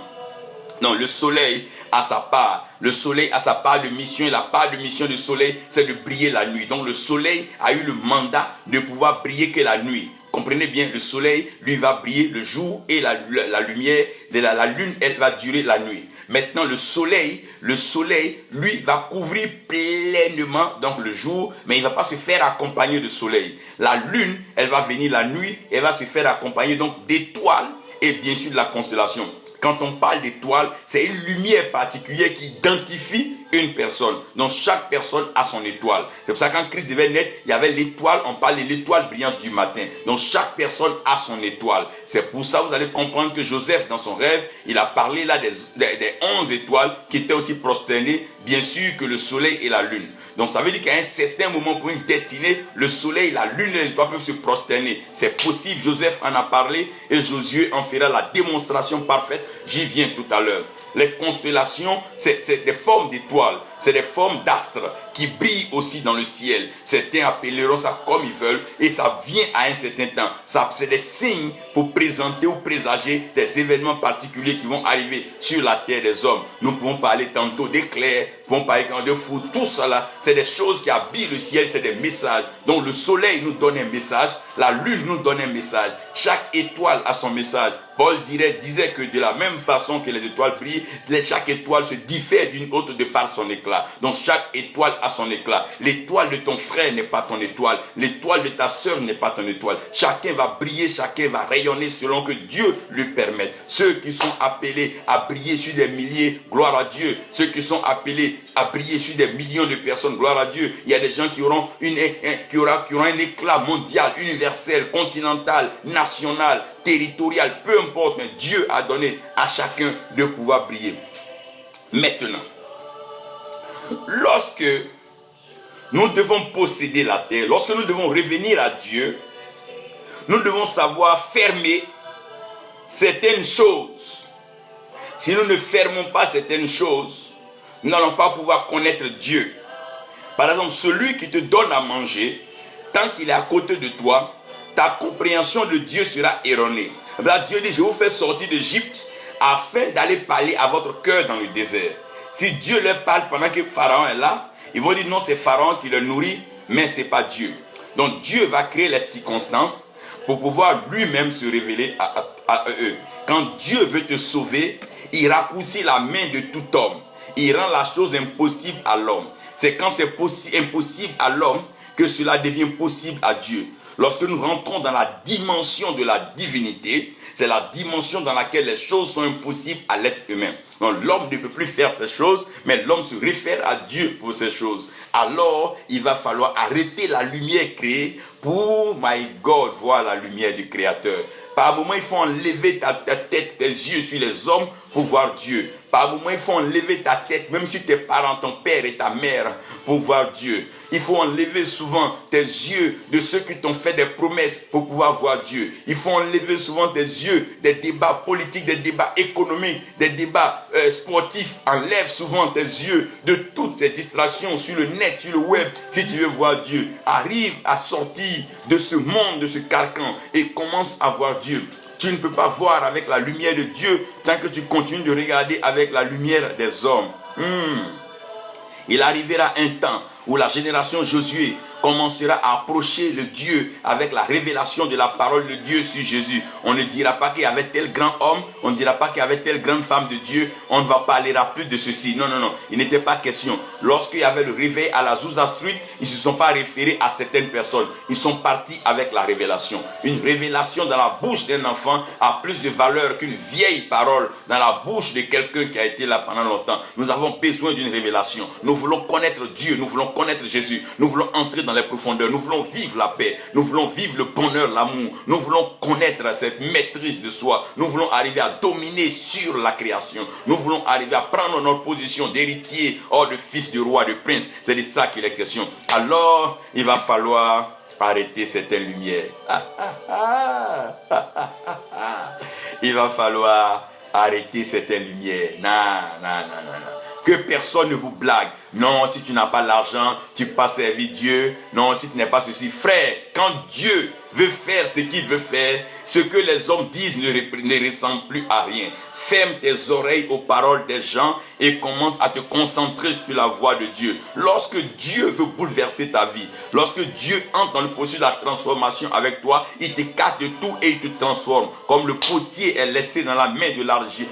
Non, le soleil a sa part. Le soleil a sa part de mission et la part de mission du soleil, c'est de briller la nuit. Donc le soleil a eu le mandat de pouvoir briller que la nuit. Comprenez bien, le soleil, lui, va briller le jour et la lumière de la lune, elle va durer la nuit. Maintenant, le soleil, lui, va couvrir pleinement donc le jour, mais il ne va pas se faire accompagner de soleil. La lune, elle va venir la nuit, elle va se faire accompagner donc d'étoiles et bien sûr de la constellation. Quand on parle d'étoiles, c'est une lumière particulière qui identifie une personne. Donc chaque personne a son étoile. C'est pour ça que quand Christ devait naître, il y avait l'étoile, on parle de l'étoile brillante du matin. Donc chaque personne a son étoile. C'est pour ça que vous allez comprendre que Joseph, dans son rêve, il a parlé là des 11 étoiles qui étaient aussi prosternées, bien sûr que le soleil et la lune. Donc ça veut dire qu'à un certain moment, pour une destinée, le soleil, la lune et les étoiles peuvent se prosterner. C'est possible, Joseph en a parlé et Josué en fera la démonstration parfaite. J'y viens tout à l'heure. Les constellations, c'est des formes d'étoiles, c'est des formes d'astres qui brillent aussi dans le ciel. Certains appelleront ça comme ils veulent et ça vient à un certain temps. Ça, c'est des signes pour présenter ou présager des événements particuliers qui vont arriver sur la terre des hommes. Nous pouvons parler tantôt d'éclairs, nous pouvons parler de fou, tout cela, c'est des choses qui habillent le ciel, c'est des messages. Donc le soleil nous donne un message, la lune nous donne un message. Chaque étoile a son message. Paul disait que de la même façon que les étoiles brillent, chaque étoile se diffère d'une autre de par son éclat. Donc chaque étoile a son éclat. L'étoile de ton frère n'est pas ton étoile. L'étoile de ta soeur n'est pas ton étoile. Chacun va briller, chacun va rayonner selon que Dieu lui permette. Ceux qui sont appelés à briller sur des milliers, gloire à Dieu. Ceux qui sont appelés à briller sur des millions de personnes, gloire à Dieu. Il y a des gens qui auront un éclat mondial, universel, continental, national, territorial, peu importe, mais Dieu a donné à chacun de pouvoir briller. Maintenant, lorsque nous devons posséder la terre, lorsque nous devons revenir à Dieu, nous devons savoir fermer certaines choses. Si nous ne fermons pas certaines choses, nous n'allons pas pouvoir connaître Dieu. Par exemple, celui qui te donne à manger, tant qu'il est à côté de toi, ta compréhension de Dieu sera erronée. Là, Dieu dit, je vous fais sortir d'Égypte afin d'aller parler à votre cœur dans le désert. Si Dieu leur parle pendant que Pharaon est là, ils vont dire non, c'est Pharaon qui le nourrit, mais ce n'est pas Dieu. Donc Dieu va créer les circonstances pour pouvoir lui-même se révéler à eux. Quand Dieu veut te sauver, il raccourcit la main de tout homme. Il rend la chose impossible à l'homme. C'est quand c'est impossible à l'homme que cela devient possible à Dieu. Lorsque nous rentrons dans la dimension de la divinité, c'est la dimension dans laquelle les choses sont impossibles à l'être humain. Donc l'homme ne peut plus faire ces choses, mais l'homme se réfère à Dieu pour ces choses. Alors, il va falloir arrêter la lumière créée pour, my God, voir la lumière du Créateur. Par moment, il faut enlever ta tête, tes yeux sur les hommes pour voir Dieu. Par moment, il faut enlever ta tête, même sur tes parents, ton père et ta mère, pour voir Dieu. Il faut enlever souvent tes yeux de ceux qui t'ont fait des promesses pour pouvoir voir Dieu. Il faut enlever souvent tes yeux des débats politiques, des débats économiques, des débats sportifs. Enlève souvent tes yeux de toutes ces distractions sur le net, sur le web, si tu veux voir Dieu. Arrive à sortir de ce monde, de ce carcan et commence à voir Dieu. Tu ne peux pas voir avec la lumière de Dieu tant que tu continues de regarder avec la lumière des hommes. Il arrivera un temps où la génération Josué commencera à approcher le Dieu avec la révélation de la parole de Dieu sur Jésus. On ne dira pas qu'il y avait tel grand homme, on ne dira pas qu'il y avait telle grande femme de Dieu, on ne va pas aller plus de ceci. Non, non, non, il n'était pas question. Lorsqu'il y avait le réveil à la Azusa Street, ils ne se sont pas référés à certaines personnes. Ils sont partis avec la révélation. Une révélation dans la bouche d'un enfant a plus de valeur qu'une vieille parole dans la bouche de quelqu'un qui a été là pendant longtemps. Nous avons besoin d'une révélation. Nous voulons connaître Dieu, nous voulons connaître Jésus, nous voulons entrer dans les profondeurs, nous voulons vivre la paix, nous voulons vivre le bonheur, l'amour, nous voulons connaître cette maîtrise de soi, nous voulons arriver à dominer sur la création, nous voulons arriver à prendre notre position d'héritier, de fils de roi, de prince. C'est de ça qu'il est question. Alors, il va falloir arrêter certaines lumières. Il va falloir arrêter certaines lumières. Non. Que personne ne vous blague. Non, si tu n'as pas l'argent, tu ne peux pas servir Dieu. Non, si tu n'es pas ceci. Frère, quand Dieu veut faire ce qu'il veut faire, ce que les hommes disent ne ressemble plus à rien. Ferme tes oreilles aux paroles des gens et commence à te concentrer sur la voix de Dieu. Lorsque Dieu veut bouleverser ta vie, lorsque Dieu entre dans le processus de la transformation avec toi, il t'écarte de tout et il te transforme. Comme le potier est laissé dans la main de l'argile,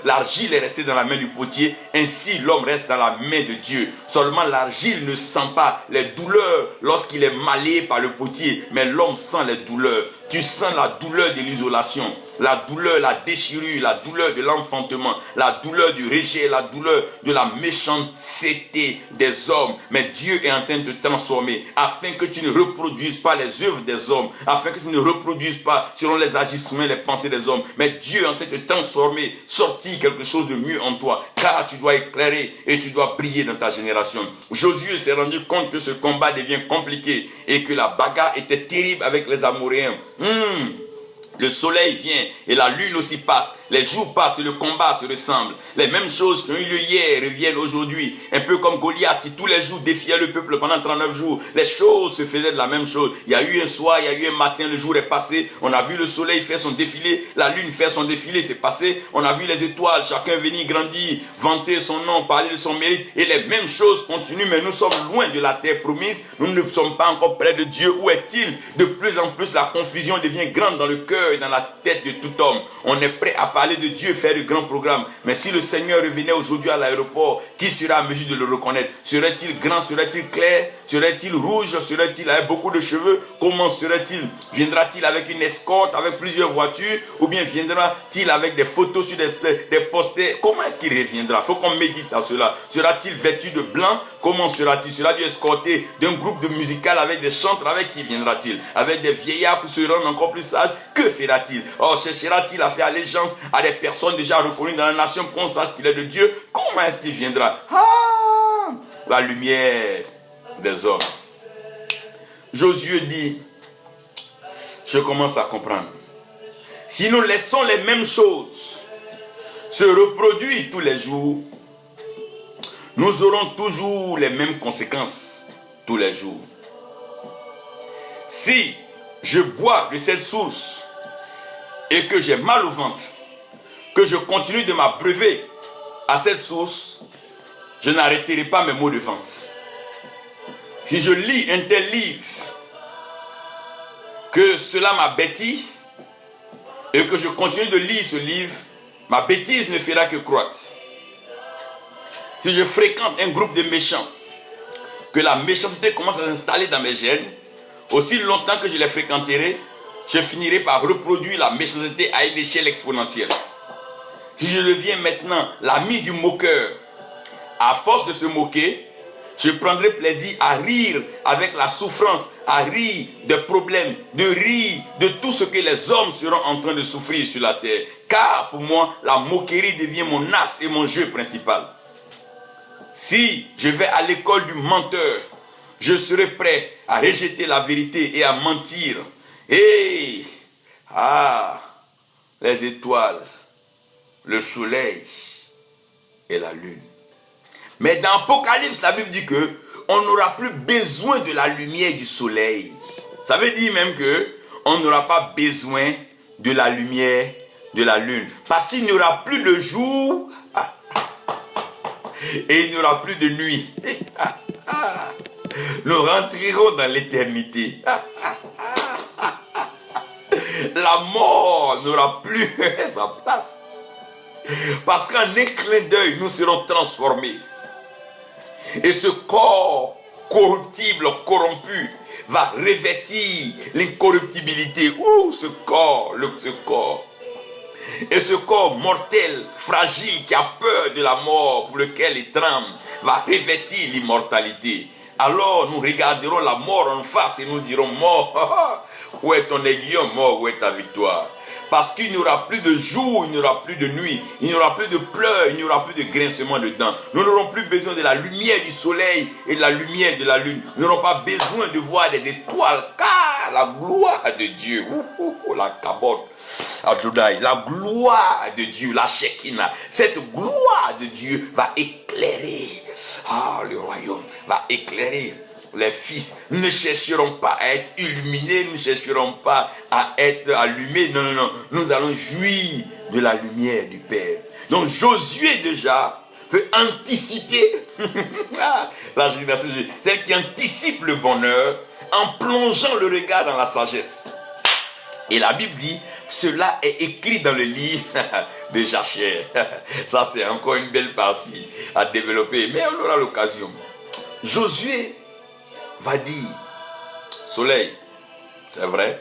l'argile est restée dans la main du potier, ainsi l'homme reste dans la main de Dieu. Seulement l'argile ne sent pas les douleurs lorsqu'il est malé par le potier, mais l'homme sens les douleurs. Tu sens la douleur de l'isolation, la douleur, la déchirure, la douleur de l'enfantement, la douleur du rejet, la douleur de la méchanceté des hommes. Mais Dieu est en train de te transformer afin que tu ne reproduises pas les œuvres des hommes, afin que tu ne reproduises pas selon les agissements et les pensées des hommes. Mais Dieu est en train de te transformer, sortir quelque chose de mieux en toi, car tu dois éclairer et tu dois briller dans ta génération. Josué s'est rendu compte que ce combat devient compliqué et que la bagarre était terrible avec les Amoréens. Le soleil vient et la lune aussi passe. Les jours passent et le combat se ressemble. Les mêmes choses qui ont eu lieu hier reviennent aujourd'hui. Un peu comme Goliath qui tous les jours défiait le peuple pendant 39 jours. Les choses se faisaient de la même chose. Il y a eu un soir, il y a eu un matin, le jour est passé. On a vu le soleil faire son défilé. La lune faire son défilé, c'est passé. On a vu les étoiles, chacun venir grandir, vanter son nom, parler de son mérite. Et les mêmes choses continuent, mais nous sommes loin de la terre promise. Nous ne sommes pas encore près de Dieu. Où est-il? De plus en plus, la confusion devient grande dans le cœur et dans la tête de tout homme. On est prêt à parler de Dieu, faire de grands programmes. Mais si le Seigneur revenait aujourd'hui à l'aéroport, qui sera à mesure de le reconnaître? Serait-il grand? Serait-il clair? Serait-il rouge? Serait-il avec beaucoup de cheveux? Comment serait-il? Viendra-t-il avec une escorte, avec plusieurs voitures? Ou bien viendra-t-il avec des photos sur des posters? Comment est-ce qu'il reviendra? Il faut qu'on médite à cela. Sera-t-il vêtu de blanc? Comment sera-t-il? Sera-t-il escorté d'un groupe de musical avec des chantres? Avec qui viendra-t-il? Avec des vieillards pour se rendre encore plus sages? Que fera-t-il? Oh, cherchera-t-il à faire allégeance à des personnes déjà reconnues dans la nation pour qu'on sache qu'il est de Dieu? Comment est-ce qu'il viendra? Ah, la lumière des hommes. Josué dit, je commence à comprendre. Si nous laissons les mêmes choses se reproduire tous les jours, nous aurons toujours les mêmes conséquences tous les jours. Si je bois de cette source et que j'ai mal au ventre, que je continue de m'abreuver à cette source, je n'arrêterai pas mes maux de ventre. Si je lis un tel livre, que cela m'a bêti, et que je continue de lire ce livre, ma bêtise ne fera que croître. Si je fréquente un groupe de méchants, que la méchanceté commence à s'installer dans mes gènes, aussi longtemps que je les fréquenterai, je finirai par reproduire la méchanceté à une échelle exponentielle. Si je deviens maintenant l'ami du moqueur, à force de se moquer, je prendrai plaisir à rire avec la souffrance, à rire des problèmes, de rire de tout ce que les hommes seront en train de souffrir sur la terre. Car pour moi, la moquerie devient mon as et mon jeu principal. Si je vais à l'école du menteur, je serai prêt à rejeter la vérité et à mentir. Et les étoiles, le soleil et la lune. Mais dans Apocalypse, la Bible dit que on n'aura plus besoin de la lumière du soleil. Ça veut dire même que on n'aura pas besoin de la lumière de la lune. Parce qu'il n'y aura plus de jour et il n'y aura plus de nuit. Nous rentrerons dans l'éternité. La mort n'aura plus sa place. Parce qu'en un clin d'œil, nous serons transformés. Et ce corps corruptible, corrompu, va revêtir l'incorruptibilité. Ce corps. Et ce corps mortel, fragile, qui a peur de la mort, pour lequel il tremble, va revêtir l'immortalité. Alors nous regarderons la mort en face et nous dirons, mort, où est ton aiguillon, mort, où est ta victoire? Parce qu'il n'y aura plus de jour, il n'y aura plus de nuit, il n'y aura plus de pleurs, il n'y aura plus de grincement de dents. Nous n'aurons plus besoin de la lumière du soleil et de la lumière de la lune. Nous n'aurons pas besoin de voir des étoiles, car la gloire de Dieu, la cabote, Adonai, la gloire de Dieu, la Shekinah, cette gloire de Dieu va éclairer. Le royaume va éclairer. Les fils ne chercheront pas à être illuminés, ne chercheront pas à être allumés. Non. Nous allons jouir de la lumière du Père. Donc Josué déjà veut anticiper la génération de Dieu. Celle qui anticipe le bonheur en plongeant le regard dans la sagesse. Et la Bible dit, cela est écrit dans le livre de Jachère. Ça c'est encore une belle partie à développer, mais on aura l'occasion. Josué va dire, soleil, C'est vrai.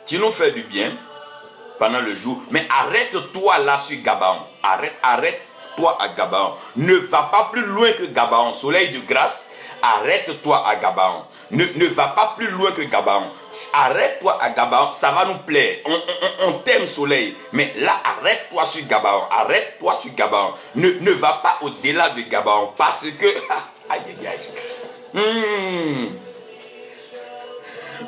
Tu nous fais du bien pendant le jour, mais arrête-toi là sur Gabaon. Arrête-toi à Gabaon. Ne va pas plus loin que Gabaon. Soleil de grâce, arrête-toi à Gabaon. Ne va pas plus loin que Gabaon. Arrête-toi à Gabaon, ça va nous plaire. On t'aime, Soleil, mais là, arrête-toi sur Gabaon. Arrête-toi sur Gabaon. Ne va pas au-delà de Gabaon, parce que... aïe, aïe, aïe.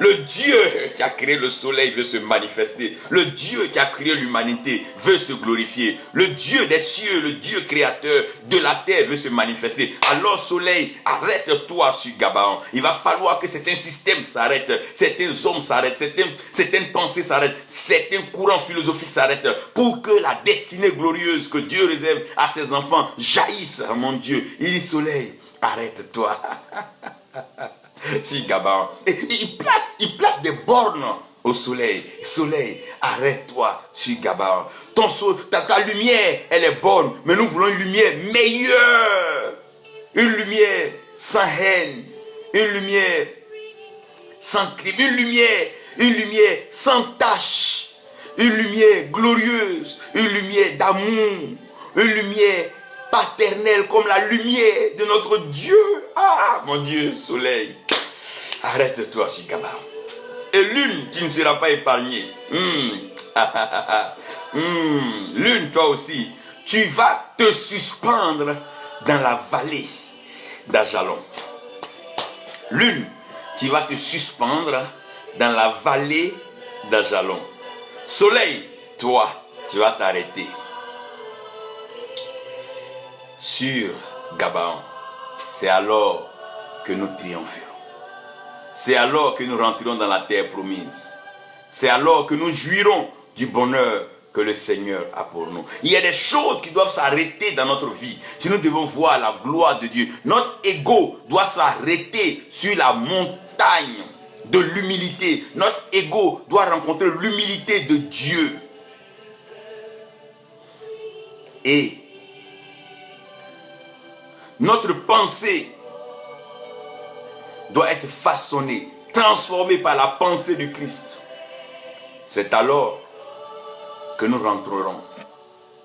Le Dieu qui a créé le soleil veut se manifester. Le Dieu qui a créé l'humanité veut se glorifier. Le Dieu des cieux, le Dieu créateur de la terre veut se manifester. Alors soleil, arrête-toi sur Gabaon. Il va falloir que certains systèmes s'arrêtent, certains hommes s'arrêtent, certaines pensées s'arrêtent, certains courants philosophiques s'arrêtent pour que la destinée glorieuse que Dieu réserve à ses enfants jaillisse, mon Dieu. Il dit soleil, arrête-toi. Si Gabaon. Et il place des bornes au soleil. Soleil, arrête-toi sur Gabaon. Ta lumière, elle est bonne, mais nous voulons une lumière meilleure. Une lumière sans haine. Une lumière sans crime. Une lumière sans tache. Une lumière glorieuse. Une lumière d'amour. Une lumière paternelle comme la lumière de notre Dieu. Ah, mon Dieu, soleil. Arrête-toi sur Gabaon. Et lune, tu ne seras pas épargné. Lune, toi aussi, tu vas te suspendre dans la vallée d'Ajalon. Lune, tu vas te suspendre dans la vallée d'Ajalon. Soleil, toi, tu vas t'arrêter sur Gabaon. C'est alors que nous triompherons. C'est alors que nous rentrerons dans la terre promise. C'est alors que nous jouirons du bonheur que le Seigneur a pour nous. Il y a des choses qui doivent s'arrêter dans notre vie si nous devons voir la gloire de Dieu. Notre ego doit s'arrêter sur la montagne de l'humilité. Notre ego doit rencontrer l'humilité de Dieu. Et notre pensée doit être façonnée, transformée par la pensée du Christ. C'est alors que nous rentrerons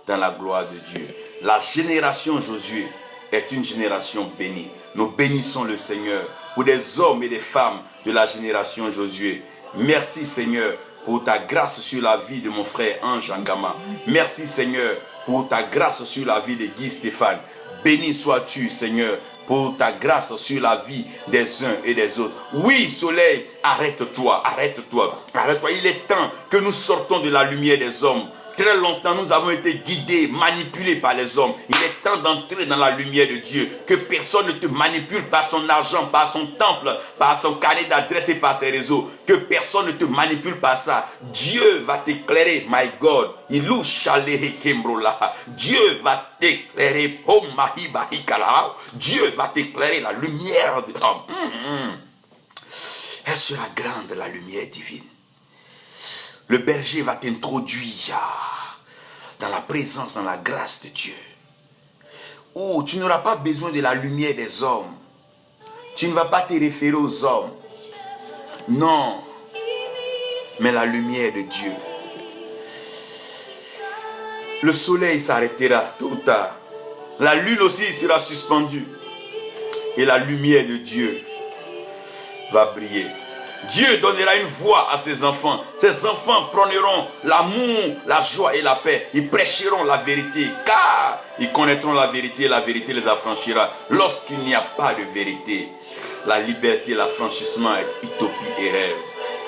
dans la gloire de Dieu. La génération Josué est une génération bénie. Nous bénissons le Seigneur pour des hommes et des femmes de la génération Josué. Merci Seigneur pour ta grâce sur la vie de mon frère Ange Angama. Merci Seigneur pour ta grâce sur la vie de Guy Stéphane. Béni sois-tu Seigneur pour ta grâce sur la vie des uns et des autres. Oui, soleil, arrête-toi, arrête-toi, arrête-toi. Il est temps que nous sortons de la lumière des hommes. Très longtemps, nous avons été guidés, manipulés par les hommes. Il est temps d'entrer dans la lumière de Dieu. Que personne ne te manipule par son argent, par son temple, par son carnet d'adresse et par ses réseaux. Que personne ne te manipule par ça. Dieu va t'éclairer, my God. Dieu va t'éclairer. Dieu va t'éclairer la lumière de l'homme. Elle sera grande, la lumière divine. Le berger va t'introduire dans la présence, dans la grâce de Dieu. Où tu n'auras pas besoin de la lumière des hommes. Tu ne vas pas te référer aux hommes. Non, mais la lumière de Dieu. Le soleil s'arrêtera tôt ou tard. La lune aussi sera suspendue. Et la lumière de Dieu va briller. Dieu donnera une voix à ses enfants. Ses enfants prôneront l'amour, la joie et la paix. Ils prêcheront la vérité, car ils connaîtront la vérité et la vérité les affranchira. Lorsqu'il n'y a pas de vérité, la liberté, l'affranchissement est utopie et rêve.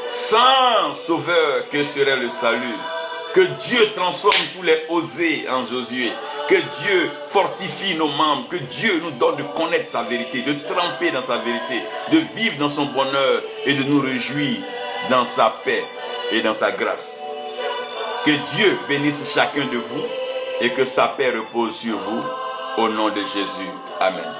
Sans sauveur, que serait le salut? Que Dieu transforme tous les osés en Josué. Que Dieu fortifie nos membres. Que Dieu nous donne de connaître sa vérité, de tremper dans sa vérité, de vivre dans son bonheur et de nous réjouir dans sa paix et dans sa grâce. Que Dieu bénisse chacun de vous et que sa paix repose sur vous. Au nom de Jésus. Amen.